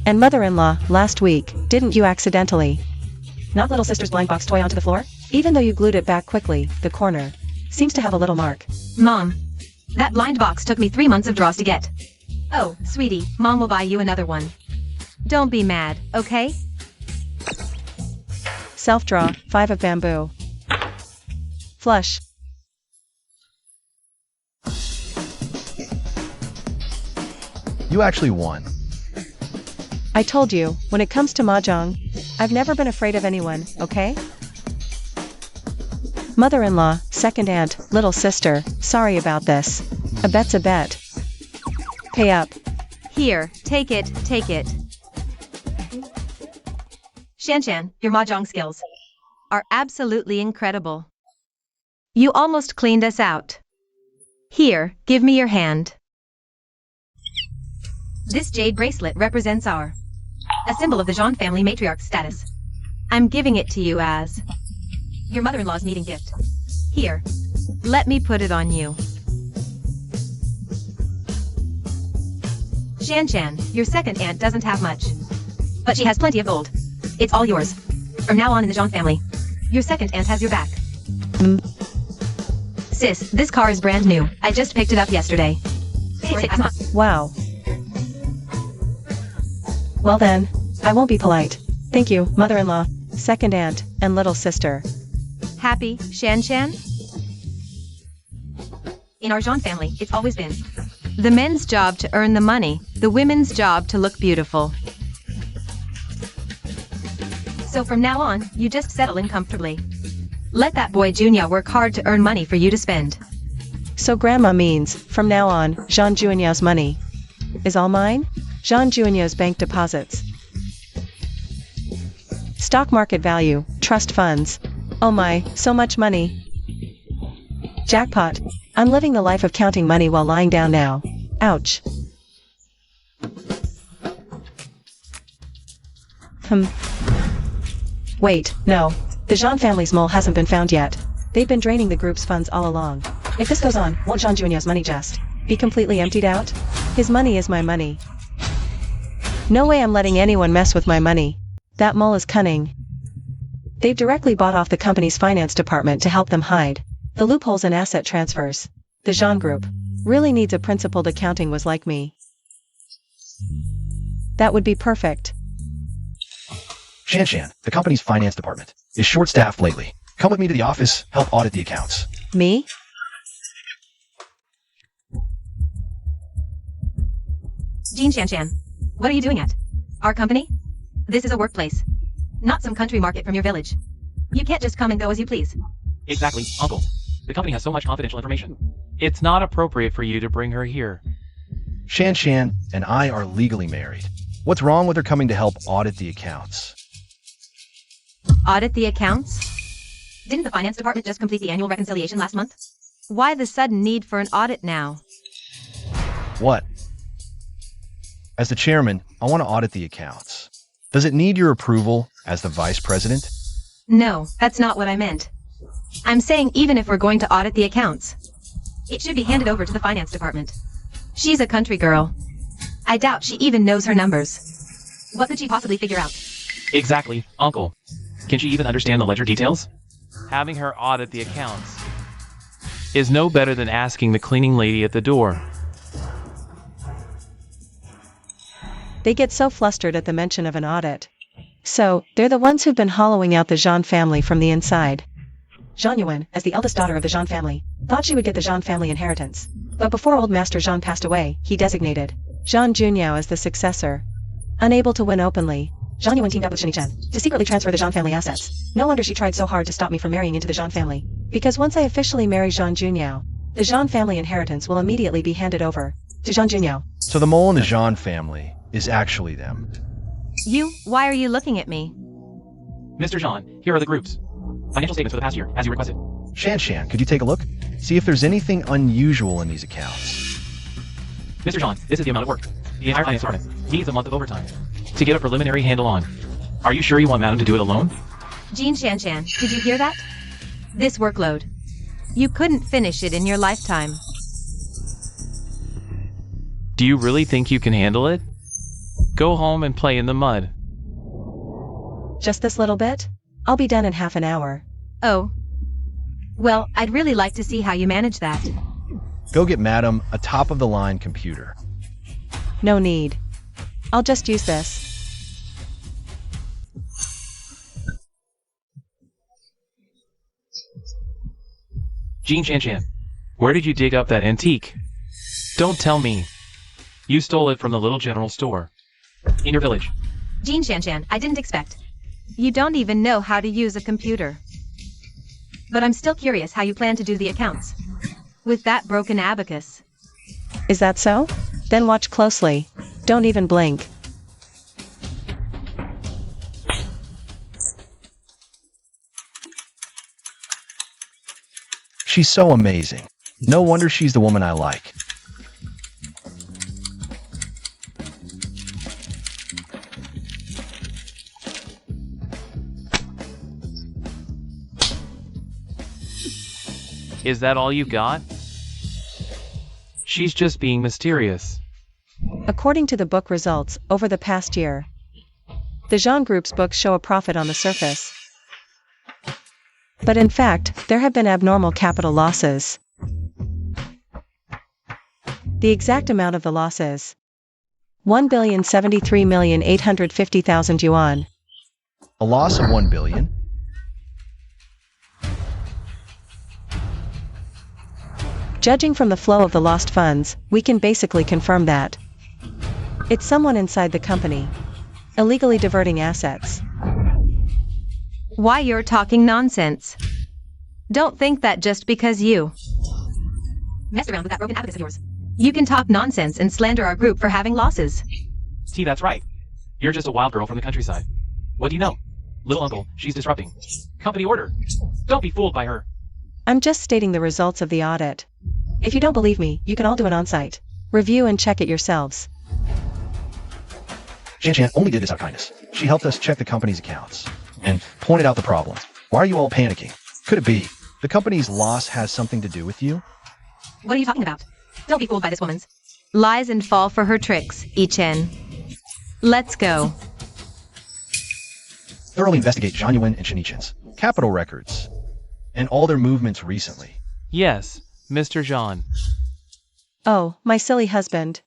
And mother-in-law, last week, didn't you accidentally knock little sister's blind box toy onto the floor? Even though you glued it back quickly, the corner seems to have a little mark. Mom, that blind box took me 3 months of draws to get. Oh, sweetie, Mom will buy you another one. Don't be mad, okay? Self-draw, 5 of bamboo. Flush. You actually won. I told you, when it comes to mahjong, I've never been afraid of anyone, okay? Mother-in-law, second aunt, little sister, sorry about this. A bet's a bet. Pay up. Here, take it, take it. Shanshan, your mahjong skills are absolutely incredible. You almost cleaned us out. Here, give me your hand. This jade bracelet represents a symbol of the Zhan family matriarch status. I'm giving it to you as your mother-in-law's meeting gift. Here. Let me put it on you. Shan, your second aunt doesn't have much. But she has plenty of gold. It's all yours. From now on in the Jean family, your second aunt has your back. Sis, this car is brand new. I just picked it up yesterday. Wow. Well then, I won't be polite. Thank you, mother-in-law, second aunt, and little sister. Happy, Shan? In our Jean family, it's always been the men's job to earn the money, the women's job to look beautiful. So from now on, you just settle in comfortably. Let that boy Junior work hard to earn money for you to spend. So grandma means, from now on, Jean Junior's money is all mine? Jean Junior's bank deposits, stock market value, trust funds. Oh my, so much money. Jackpot. I'm living the life of counting money while lying down now. Ouch. Wait, no. The Jean family's mole hasn't been found yet. They've been draining the group's funds all along. If this goes on, won't Jean Junior's money just be completely emptied out? His money is my money. No way I'm letting anyone mess with my money. That mole is cunning. They've directly bought off the company's finance department to help them hide the loopholes in asset transfers. The Jean Group really needs a principled accounting was like me. That would be perfect. Shan, the company's finance department is short-staffed lately. Come with me to the office, help audit the accounts. Me? Jean Shan, what are you doing at our company? This is a workplace, not some country market from your village. You can't just come and go as you please. Exactly, Uncle. The company has so much confidential information. It's not appropriate for you to bring her here. Shan and I are legally married. What's wrong with her coming to help audit the accounts? Audit the accounts? Didn't the finance department just complete the annual reconciliation last month? Why the sudden need for an audit now? What? As the chairman, I want to audit the accounts. Does it need your approval as the vice president? No, that's not what I meant. I'm saying even if we're going to audit the accounts, it should be handed over to the finance department. She's a country girl. I doubt she even knows her numbers. What could she possibly figure out? Exactly, Uncle. Can she even understand the ledger details? Having her audit the accounts is no better than asking the cleaning lady at the door. They get so flustered at the mention of an audit. So, they're the ones who've been hollowing out the Jean family from the inside. Jean Yuan, as the eldest daughter of the Jean family, thought she would get the Jean family inheritance. But before old Master Jean passed away, he designated Jean Junior as the successor. Unable to win openly, Jean Yuan teamed up with Chen to secretly transfer the Jean family assets. No wonder she tried so hard to stop me from marrying into the Jean family. Because once I officially marry Jean Junior, the Jean family inheritance will immediately be handed over to Jean Junior. So the mole in the Jean family is actually them. Why are you looking at me? Mr. Jean, here are the groups. Financial statements for the past year, as you requested. Shan, could you take a look? See if there's anything unusual in these accounts. Mr. Jean, this is the amount of work. The entire finance department needs a month of overtime to get a preliminary handle on. Are you sure you want Madam to do it alone? Jean Shan, did you hear that? This workload. You couldn't finish it in your lifetime. Do you really think you can handle it? Go home and play in the mud. Just this little bit? I'll be done in half an hour. Oh. Well, I'd really like to see how you manage that. Go get Madam a top-of-the-line computer. No need. I'll just use this. Jean Shan, where did you dig up that antique? Don't tell me. You stole it from the little general store in your village. Jean Shan, I didn't expect. You don't even know how to use a computer. But I'm still curious how you plan to do the accounts. With that broken abacus. Is that so? Then watch closely. Don't even blink. She's so amazing. No wonder she's the woman I like. Is that all you got? She's just being mysterious. According to the book results, over the past year, the Jean Group's books show a profit on the surface. But in fact, there have been abnormal capital losses. The exact amount of the loss is 1,073,850,000 yuan. A loss of 1 billion? Judging from the flow of the lost funds, we can basically confirm that it's someone inside the company, illegally diverting assets. Why you're talking nonsense? Don't think that just because you messed around with that broken abacus of yours, you can talk nonsense and slander our group for having losses. See, that's right. You're just a wild girl from the countryside. What do you know? Little uncle, she's disrupting company order. Don't be fooled by her. I'm just stating the results of the audit. If you don't believe me, you can all do an on-site review and check it yourselves. Shan only did this out of kindness. She helped us check the company's accounts and pointed out the problem. Why are you all panicking? Could it be the company's loss has something to do with you? What are you talking about? Don't be fooled by this woman's lies and fall for her tricks, Yi-Chen. Let's go. Thoroughly investigate Zhang Yuan and Shenichen's capital records and all their movements recently. Yes, Mr. Jean. Oh, my silly husband.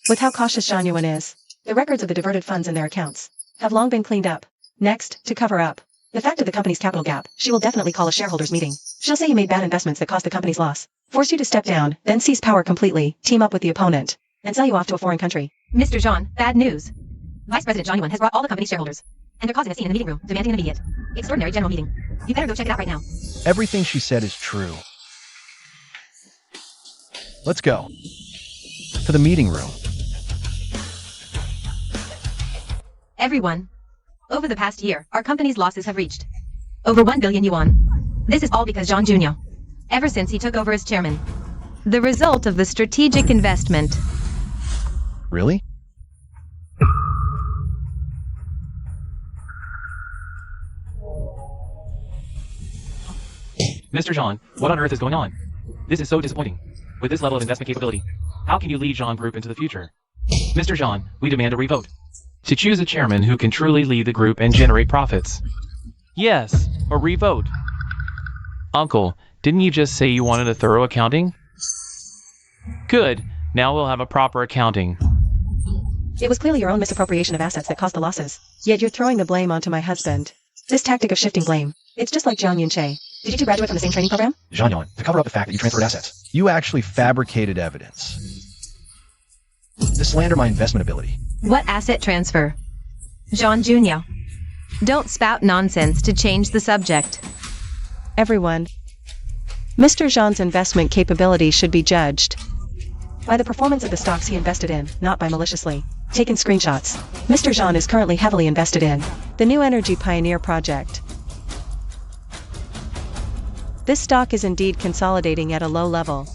With how cautious Zhang Yuan is, the records of the diverted funds in their accounts have long been cleaned up. Next, to cover up the fact of the company's capital gap, she will definitely call a shareholders meeting. She'll say you made bad investments that caused the company's loss, force you to step down, then seize power completely, team up with the opponent, and sell you off to a foreign country. Mr. Jean, bad news. Vice President Zhang Yuan has brought all the company's shareholders, and they're causing a scene in the meeting room, demanding an immediate, extraordinary general meeting. You better go check it out right now. Everything she said is true. Let's go to the meeting room. Everyone. Over the past year, our company's losses have reached over 1 billion yuan. This is all because Zhang Junyo, ever since he took over as chairman. The result of the strategic investment. Really? Mr. Jean, what on earth is going on? This is so disappointing. With this level of investment capability, how can you lead Jean Group into the future? Mr. Jean, we demand a revote. To choose a chairman who can truly lead the group and generate profits. Yes, a revote. Uncle, didn't you just say you wanted a thorough accounting? Good, now we'll have a proper accounting. It was clearly your own misappropriation of assets that caused the losses, yet you're throwing the blame onto my husband. This tactic of shifting blame, it's just like Jiang Yunche. Did you two graduate from the same training program? Zhang Yuan, to cover up the fact that you transferred assets, you actually fabricated evidence to slander my investment ability. What asset transfer? Zhang Junyo. Don't spout nonsense to change the subject. Everyone. Mr. Zhang's investment capability should be judged by the performance of the stocks he invested in, not by maliciously taken screenshots. Mr. Zhang is currently heavily invested in the New Energy Pioneer project. This stock is indeed consolidating at a low level,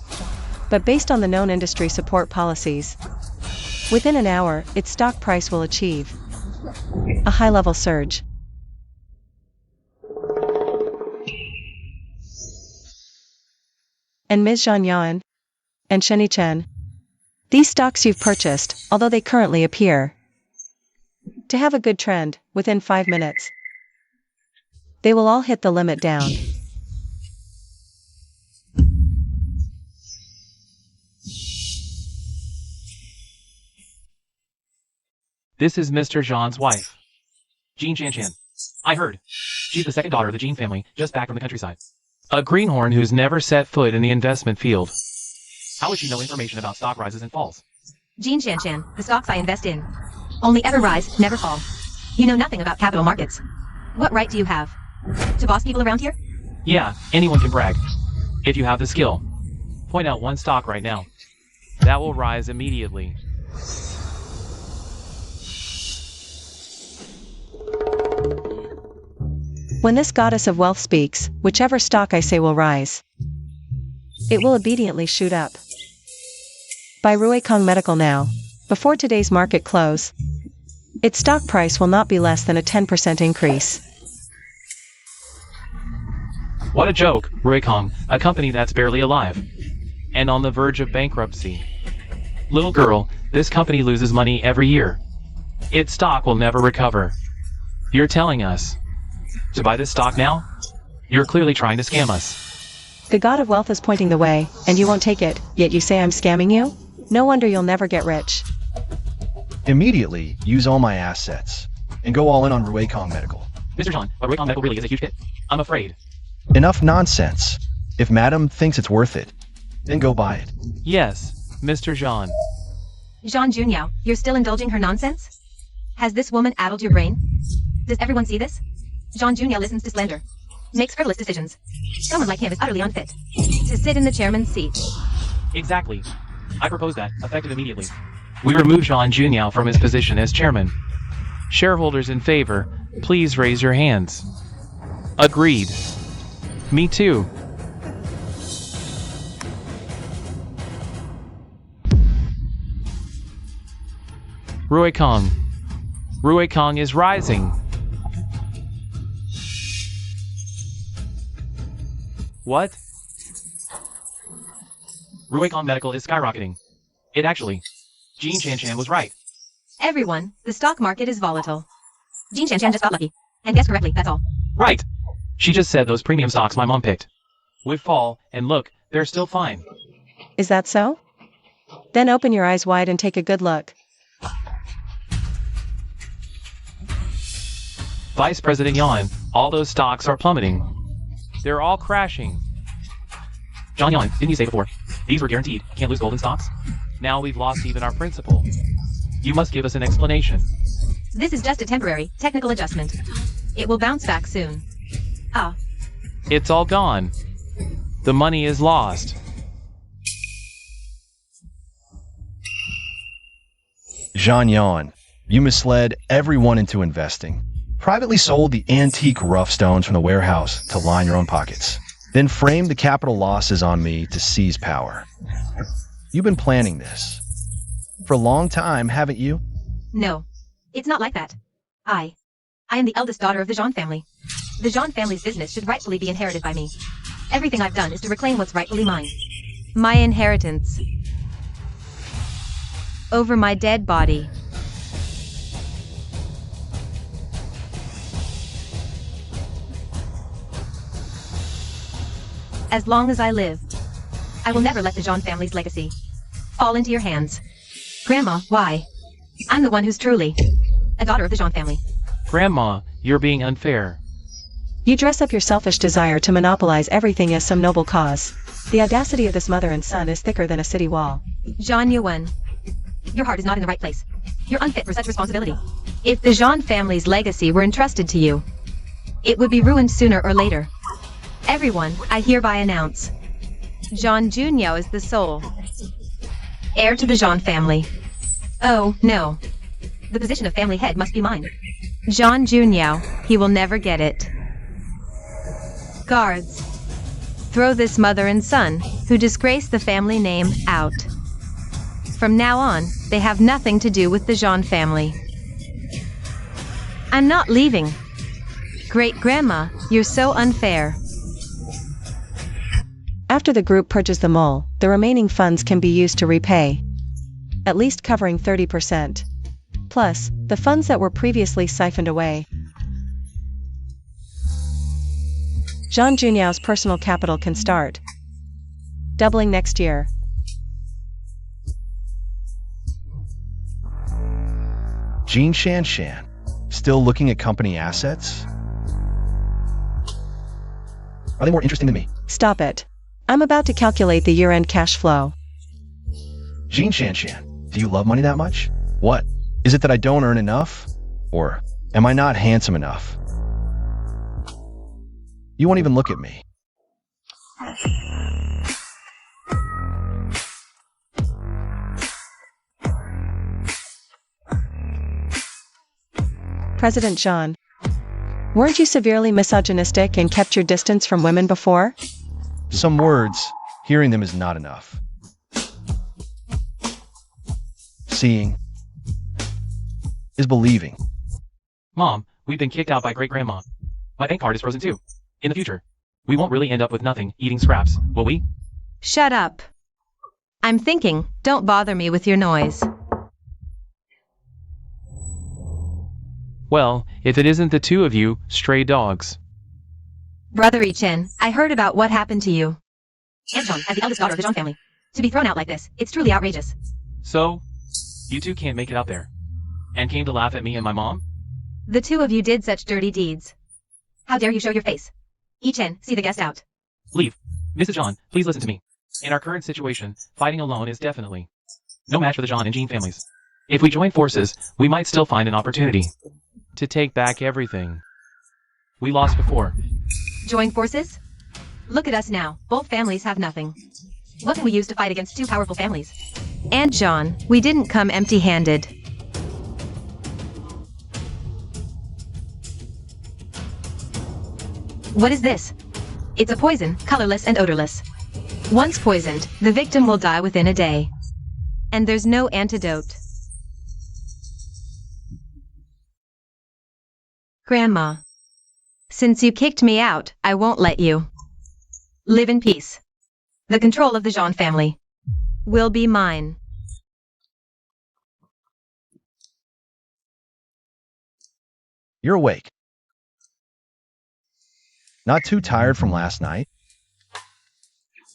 but based on the known industry support policies, within an hour, its stock price will achieve a high-level surge. And Ms. Zhang Yuan and Sheni Chen, these stocks you've purchased, although they currently appear to have a good trend, within 5 minutes, they will all hit the limit down. This is Mr. Jean's wife, Jean Chen. I heard. She's the second daughter of the Jean family, just back from the countryside. A greenhorn who's never set foot in the investment field. How would she know information about stock rises and falls? Jean Chen, the stocks I invest in only ever rise, never fall. You know nothing about capital markets. What right do you have to boss people around here? Yeah, anyone can brag. If you have the skill. Point out one stock right now. That will rise immediately. When this goddess of wealth speaks, whichever stock I say will rise, it will obediently shoot up. By Ruikong Medical now, before today's market close, its stock price will not be less than a 10% increase. What a joke, Ruikong, a company that's barely alive. And on the verge of bankruptcy. Little girl, this company loses money every year. Its stock will never recover. You're telling us to buy this stock now? You're clearly trying to scam us. The god of wealth is pointing the way, and you won't take it, yet you say I'm scamming you? No wonder you'll never get rich. Immediately, use all my assets, and go all in on Ruikong Medical. Mr. John, but Ruikong Medical really is a huge hit. I'm afraid. Enough nonsense. If Madam thinks it's worth it, then go buy it. Yes, Mr. John. Jean Junyao, you're still indulging her nonsense? Has this woman addled your brain? Does everyone see this? Jean Junyao listens to slander. Makes frivolous decisions. Someone like him is utterly unfit to sit in the chairman's seat. Exactly. I propose that, effective immediately. We remove Jean Junyao from his position as chairman. Shareholders in favor, please raise your hands. Agreed. Me too. Ruikong. Ruikong is rising. What? Ruikong Medical is skyrocketing. It actually. Jean Shanshan was right. Everyone, the stock market is volatile. Jean Shanshan just got lucky. And guessed correctly, that's all. Right. She just said those premium stocks my mom picked would fall, and look, they're still fine. Is that so? Then open your eyes wide and take a good look. Vice President Yan, all those stocks are plummeting. They're all crashing. John Yan, didn't you say before? These were guaranteed. Can't lose golden stocks. Now we've lost even our principal. You must give us an explanation. This is just a temporary, technical adjustment. It will bounce back soon. Ah. It's all gone. The money is lost. Jean Yan, you misled everyone into investing. Privately sold the antique rough stones from the warehouse to line your own pockets. Then framed the capital losses on me to seize power. You've been planning this for a long time, haven't you? No. It's not like that. I am the eldest daughter of the Jean family. The Jean family's business should rightfully be inherited by me. Everything I've done is to reclaim what's rightfully mine. My inheritance. Over my dead body. As long as I live, I will never let the Jean family's legacy fall into your hands. Grandma, why? I'm the one who's truly a daughter of the Jean family. Grandma, you're being unfair. You dress up your selfish desire to monopolize everything as some noble cause. The audacity of this mother and son is thicker than a city wall. Jean Yuan, your heart is not in the right place. You're unfit for such responsibility. If the Jean family's legacy were entrusted to you, it would be ruined sooner or later. Everyone, I hereby announce, Jean Junyao is the sole heir to the Jean family. Oh, no. The position of family head must be mine. Jean Junyao, he will never get it. Guards, throw this mother and son, who disgrace the family name, out. From now on, they have nothing to do with the Jean family. I'm not leaving. Great-grandma, you're so unfair. After the group purges the mole, the remaining funds can be used to repay, at least covering 30%. Plus, the funds that were previously siphoned away. Jean Junyao's personal capital can start doubling next year. Jean Shanshan, still looking at company assets? Are they more interesting than me? Stop it. I'm about to calculate the year-end cash flow. Jean Shanshan, do you love money that much? What? Is it that I don't earn enough? Or am I not handsome enough? You won't even look at me. President Jean, weren't you severely misogynistic and kept your distance from women before? Some words, hearing them is not enough. Seeing is believing. Mom, we've been kicked out by great-grandma. My bank card is frozen too. In the future, We won't really end up with nothing, eating scraps, will we? Shut up. I'm thinking, don't bother me with your noise. Well, if it isn't the two of you, stray dogs. Brother Chen, I heard about what happened to you. Aunt Jean, as the eldest daughter of the Jean family. To be thrown out like this, it's truly outrageous. So, you two can't make it out there. And came to laugh at me and my mom? The two of you did such dirty deeds. How dare you show your face? Chen, see the guest out. Leave. Mrs. Jean, please listen to me. In our current situation, fighting alone is definitely no match for the Jean and Jean families. If we join forces, we might still find an opportunity to take back everything we lost before. Join forces? Look at us now, both families have nothing. What can we use to fight against two powerful families? And Jean, we didn't come empty-handed. What is this? It's a poison, colorless and odorless. Once poisoned, the victim will die within a day. And there's no antidote. Grandma. Since you kicked me out, I won't let you live in peace. The control of the Jean family will be mine. You're awake. Not too tired from last night?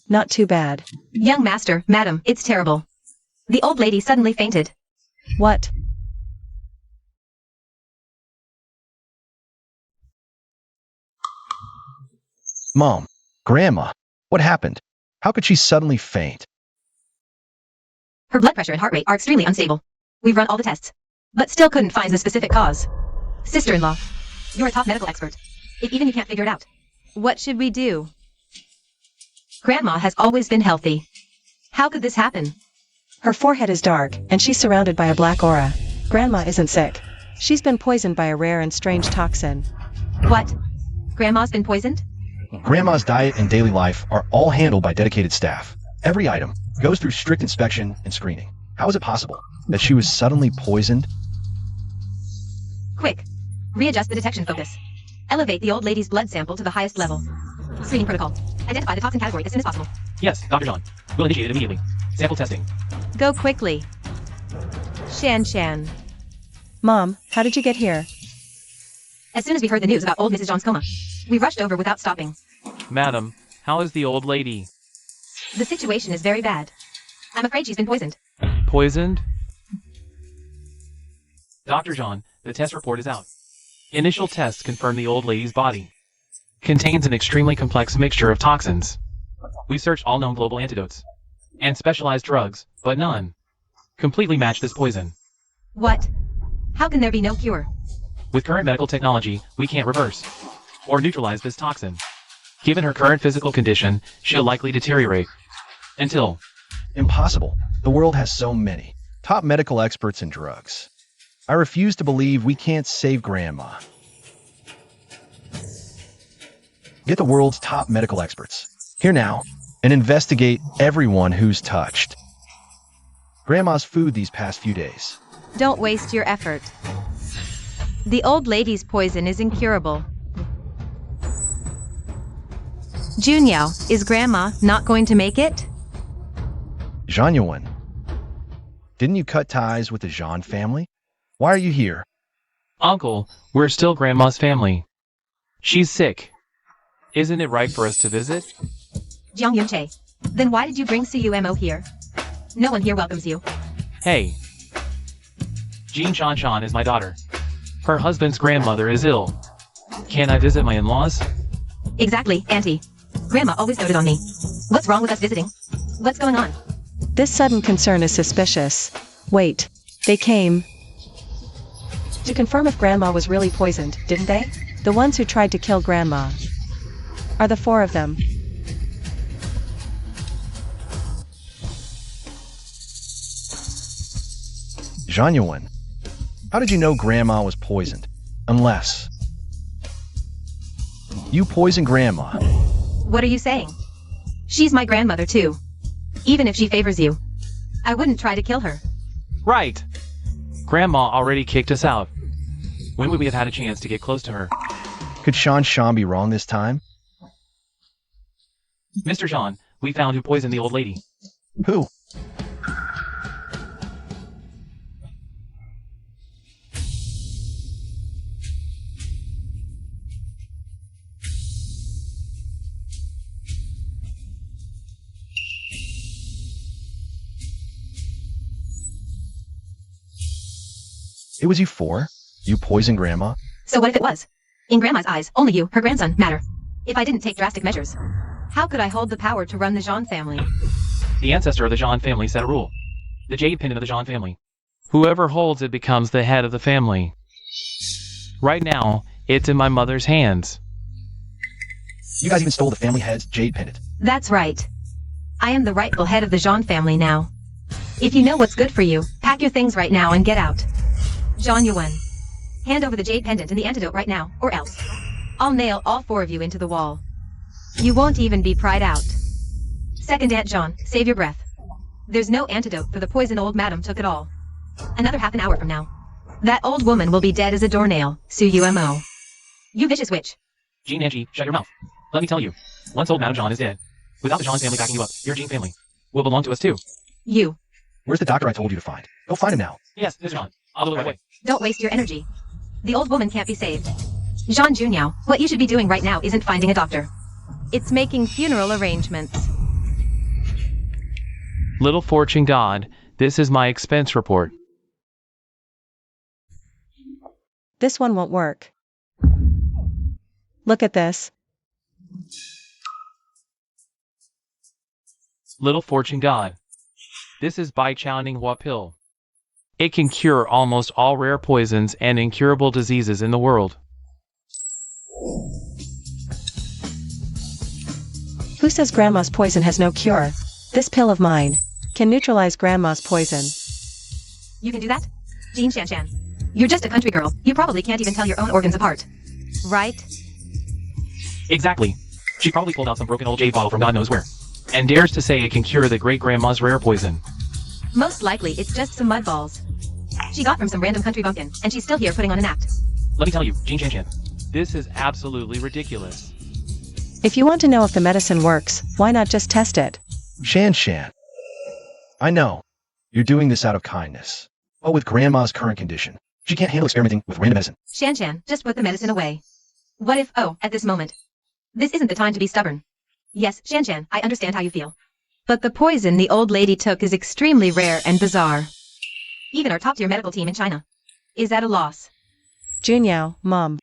Not too bad. Young master, madam, it's terrible. The old lady suddenly fainted. What? Mom, Grandma, what happened? How could she suddenly faint? Her blood pressure and heart rate are extremely unstable. We've run all the tests, but still couldn't find the specific cause. Sister-in-law, you're a top medical expert. If even you can't figure it out, what should we do? Grandma has always been healthy. How could this happen? Her forehead is dark, and she's surrounded by a black aura. Grandma isn't sick. She's been poisoned by a rare and strange toxin. What? Grandma's been poisoned? Grandma's diet and daily life are all handled by dedicated staff. Every item goes through strict inspection and screening. How is it possible that she was suddenly poisoned? Quick. Readjust the detection focus. Elevate the old lady's blood sample to the highest level. Screening protocol. Identify the toxin category as soon as possible. Yes, Dr. Jean. We'll initiate it immediately. Sample testing. Go quickly. Shan. Mom, how did you get here? As soon as we heard the news about old Mrs. Jean's coma, we rushed over without stopping. Madam, how is the old lady? The situation is very bad. I'm afraid she's been poisoned. Poisoned? Dr. Jean, the test report is out. Initial tests confirm the old lady's body contains an extremely complex mixture of toxins. We've searched all known global antidotes and specialized drugs, but none completely match this poison. What? How can there be no cure? With current medical technology, we can't reverse or neutralize this toxin. Given her current physical condition, she'll likely deteriorate until... Impossible. The world has so many top medical experts in drugs. I refuse to believe we can't save Grandma. Get the world's top medical experts here now and investigate everyone who's touched Grandma's food these past few days. Don't waste your effort. The old lady's poison is incurable. Junyao, is Grandma not going to make it? Zhang Yuan, didn't you cut ties with the Zhang family? Why are you here? Uncle, we're still Grandma's family. She's sick. Isn't it right for us to visit? Jiang Yunche, then why did you bring Cumo here? No one here welcomes you. Hey. Jean Shan is my daughter. Her husband's grandmother is ill. Can I visit my in-laws? Exactly, Auntie. Grandma always doted on me. What's wrong with us visiting? What's going on? This sudden concern is suspicious. Wait, they came to confirm if Grandma was really poisoned, didn't they? The ones who tried to kill Grandma are the four of them. Zhang Yuan, how did you know Grandma was poisoned? Unless you poisoned Grandma. What are you saying? She's my grandmother too. Even if she favors you, I wouldn't try to kill her. Right. Grandma already kicked us out. When would we have had a chance to get close to her? Could Shan be wrong this time? Mr. Jean, we found who poisoned the old lady. Who? It was you four? You poisoned Grandma? So what if it was? In Grandma's eyes, only you, her grandson, matter. If I didn't take drastic measures, how could I hold the power to run the Jean family? The ancestor of the Jean family set a rule. The jade pendant of the Jean family. Whoever holds it becomes the head of the family. Right now, it's in my mother's hands. You guys even stole the family head's jade pendant. That's right. I am the rightful head of the Jean family now. If you know what's good for you, pack your things right now and get out. Jean Yuan, hand over the jade pendant and the antidote right now, or else I'll nail all four of you into the wall. You won't even be pried out. Second Aunt Jean, save your breath. There's no antidote for the poison old madam took it all. Another half an hour from now, that old woman will be dead as a doornail, Su-UMO. You vicious witch. Jean Angie, shut your mouth. Let me tell you, once old Madame Jean is dead, without the Jean family backing you up, your Jean family will belong to us too. You. Where's the doctor I told you to find? Go find him now. Yes, Mr. Jean. I'll go right away. Don't waste your energy. The old woman can't be saved. Jean Junyao, what you should be doing right now isn't finding a doctor. It's making funeral arrangements. Little fortune god, this is my expense report. This one won't work. Look at this. Little fortune god. This is Bai Chowning Hua pill. It can cure almost all rare poisons and incurable diseases in the world. Who says Grandma's poison has no cure? This pill of mine can neutralize Grandma's poison. You can do that? Jean Shanshan. You're just a country girl. You probably can't even tell your own organs apart. Right? Exactly. She probably pulled out some broken old jade bottle from God knows where, and dares to say it can cure the great-grandma's rare poison. Most likely, it's just some mud balls. She got from some random country bumpkin, and she's still here putting on an act. Let me tell you, Jean Shanshan, this is absolutely ridiculous. If you want to know if the medicine works, why not just test it? Shan. I know. You're doing this out of kindness. But with Grandma's current condition, she can't handle experimenting with random medicine. Shan, just put the medicine away. What if, at this moment? This isn't the time to be stubborn. Yes, Shan, I understand how you feel. But the poison the old lady took is extremely rare and bizarre. Even our top-tier medical team in China is at a loss. Junyao, Mom.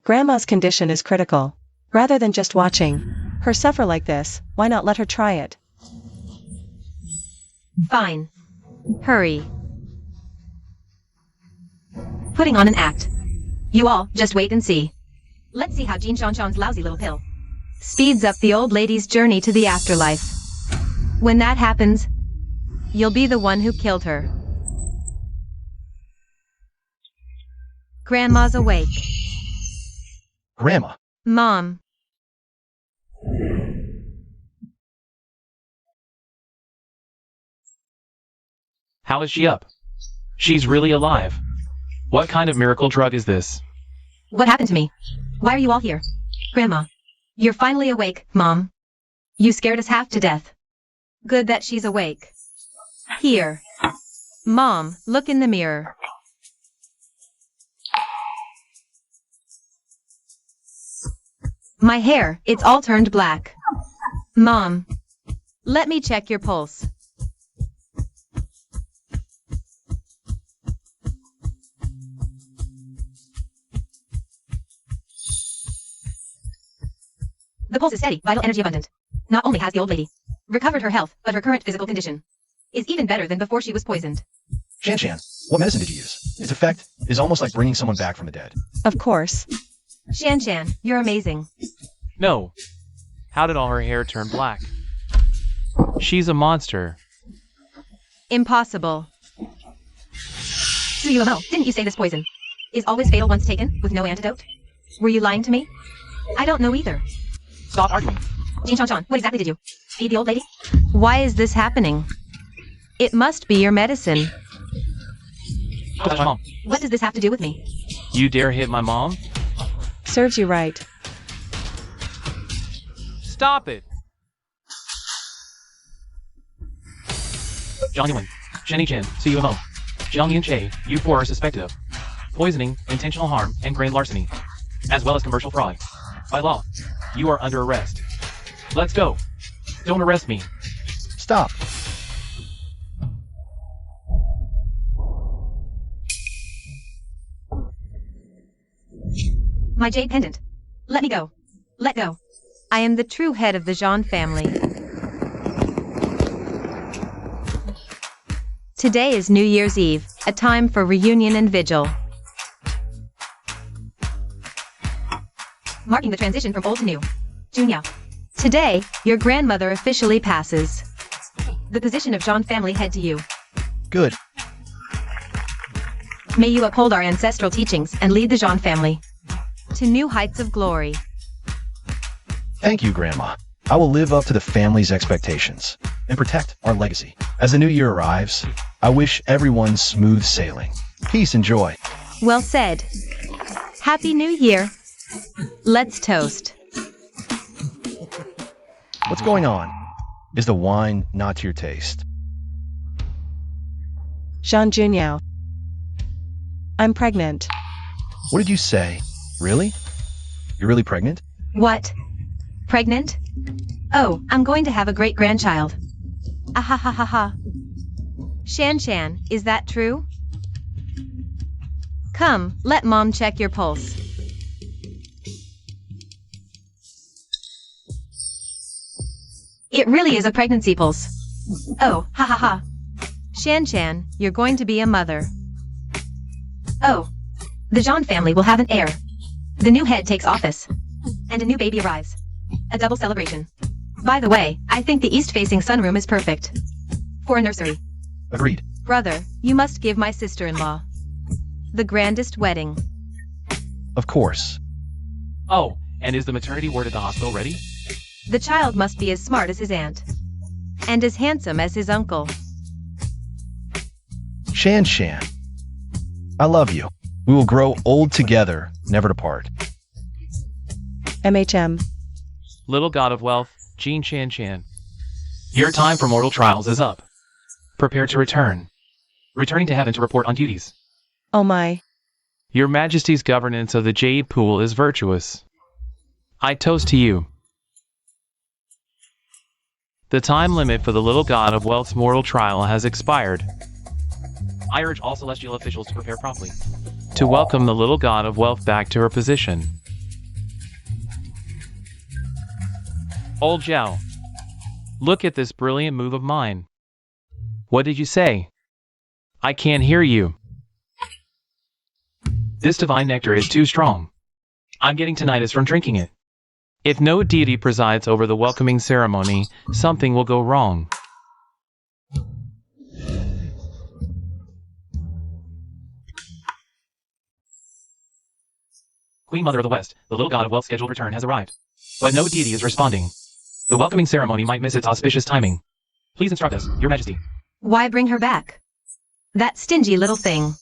Grandma's condition is critical. Rather than just watching her suffer like this, why not let her try it? Fine. Hurry. Putting on an act. You all, just wait and see. Let's see how Jean Shanshan's lousy little pill speeds up the old lady's journey to the afterlife. When that happens, you'll be the one who killed her. Grandma's awake. Grandma. Mom. How is she up? She's really alive. What kind of miracle drug is this? What happened to me? Why are you all here? Grandma. You're finally awake, Mom. You scared us half to death. Good that she's awake. Here. Mom, look in the mirror. My hair, it's all turned black. Mom, let me check your pulse. The pulse is steady, vital energy abundant. Not only has the old lady recovered her health, but her current physical condition is even better than before she was poisoned. Shan, what medicine did you use? Its effect is almost like bringing someone back from the dead. Of course. Shan, you're amazing. No. How did all her hair turn black? She's a monster. Impossible. Su-UMO, didn't you say this poison is always fatal once taken, with no antidote? Were you lying to me? I don't know either. Stop arguing. Jean Shanshan, what exactly did you feed the old lady? Why is this happening? It must be your medicine. Don't touch my mom. What does this have to do with me? You dare hit my mom? Serves you right. Stop it! Jiang Yuan, Shen Chen, CUMO. Jiang Yun Che, you four are suspected of poisoning, intentional harm, and grand larceny, as well as commercial fraud. By law, you are under arrest. Let's go. Don't arrest me. Stop. My jade pendant. Let me go. Let go. I am the true head of the Jean family. Today is New Year's Eve, a time for reunion and vigil. Marking the transition from old to new. Junyao. Today, your grandmother officially passes the position of Jean family head to you. Good. May you uphold our ancestral teachings and lead the Jean family to new heights of glory. Thank you, Grandma. I will live up to the family's expectations and protect our legacy. As the new year arrives, I wish everyone smooth sailing, peace and joy. Well said. Happy New Year. Let's toast. What's going on? Is the wine not to your taste? Jean Junyao. I'm pregnant. What did you say? Really? You're really pregnant? What? Pregnant? Oh, I'm going to have a great-grandchild. Ahahaha. Shan, is that true? Come, let Mom check your pulse. It really is a pregnancy pulse. Oh, ha ha ha. Shan, you're going to be a mother. Oh. The Jean family will have an heir. The new head takes office. And a new baby arrives. A double celebration. By the way, I think the east-facing sunroom is perfect for a nursery. Agreed. Brother, you must give my sister-in-law the grandest wedding. Of course. Oh, and is the maternity ward at the hospital ready? The child must be as smart as his aunt. And as handsome as his uncle. Shan. I love you. We will grow old together, never to part. MHM. Little god of wealth, Jean Chan. Your time for mortal trials is up. Prepare to return. Returning to heaven to report on duties. Oh my. Your Majesty's governance of the Jade Pool is virtuous. I toast to you. The time limit for the little god of wealth's mortal trial has expired. I urge all celestial officials to prepare promptly to welcome the little god of wealth back to her position. Old Zhao, look at this brilliant move of mine. What did you say? I can't hear you. This divine nectar is too strong. I'm getting tinnitus from drinking it. If no deity presides over the welcoming ceremony, something will go wrong. Queen Mother of the West, the little god of wealth's scheduled return has arrived. But no deity is responding. The welcoming ceremony might miss its auspicious timing. Please instruct us, Your Majesty. Why bring her back? That stingy little thing.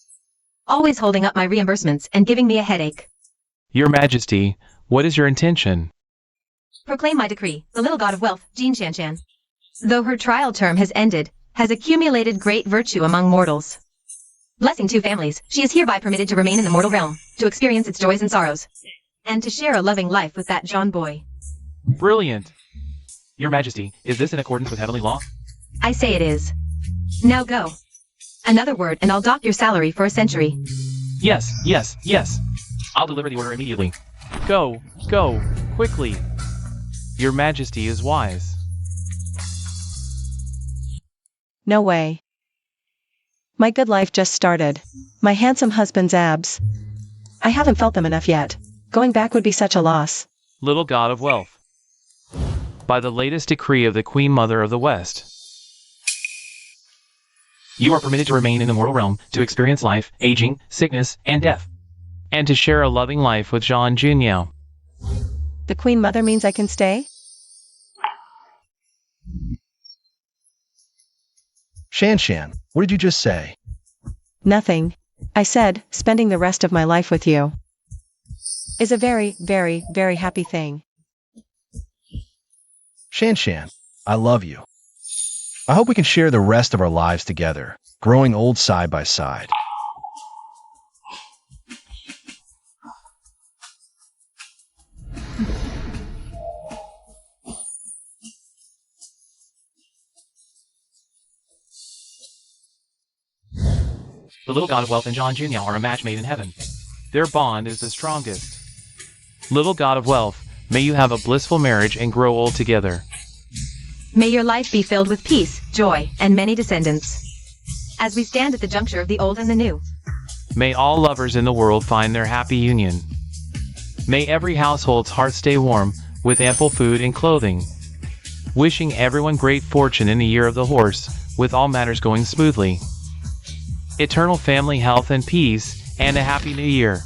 Always holding up my reimbursements and giving me a headache. Your Majesty, what is your intention? Proclaim my decree, the little god of wealth, Jean Shan, though her trial term has ended, has accumulated great virtue among mortals. Blessing two families, she is hereby permitted to remain in the mortal realm, to experience its joys and sorrows, and to share a loving life with that John boy. Brilliant. Your Majesty, is this in accordance with heavenly law? I say it is. Now go. Another word and I'll dock your salary for a century. Yes. I'll deliver the order immediately. Go, quickly. Your Majesty is wise. No way. My good life just started. My handsome husband's abs. I haven't felt them enough yet. Going back would be such a loss. Little god of wealth. By the latest decree of the Queen Mother of the West, you are permitted to remain in the mortal realm, to experience life, aging, sickness, and death, and to share a loving life with Jean Junyao. The Queen Mother means I can stay? Shan, what did you just say? Nothing. I said, spending the rest of my life with you is a very, very, very happy thing. Shan, I love you. I hope we can share the rest of our lives together, growing old side by side. The little god of wealth and John Jr. are a match made in heaven. Their bond is the strongest. Little god of wealth, may you have a blissful marriage and grow old together. May your life be filled with peace, joy, and many descendants. As we stand at the juncture of the old and the new. May all lovers in the world find their happy union. May every household's heart stay warm, with ample food and clothing. Wishing everyone great fortune in the year of the horse, with all matters going smoothly. Eternal family health and peace, and a happy new year.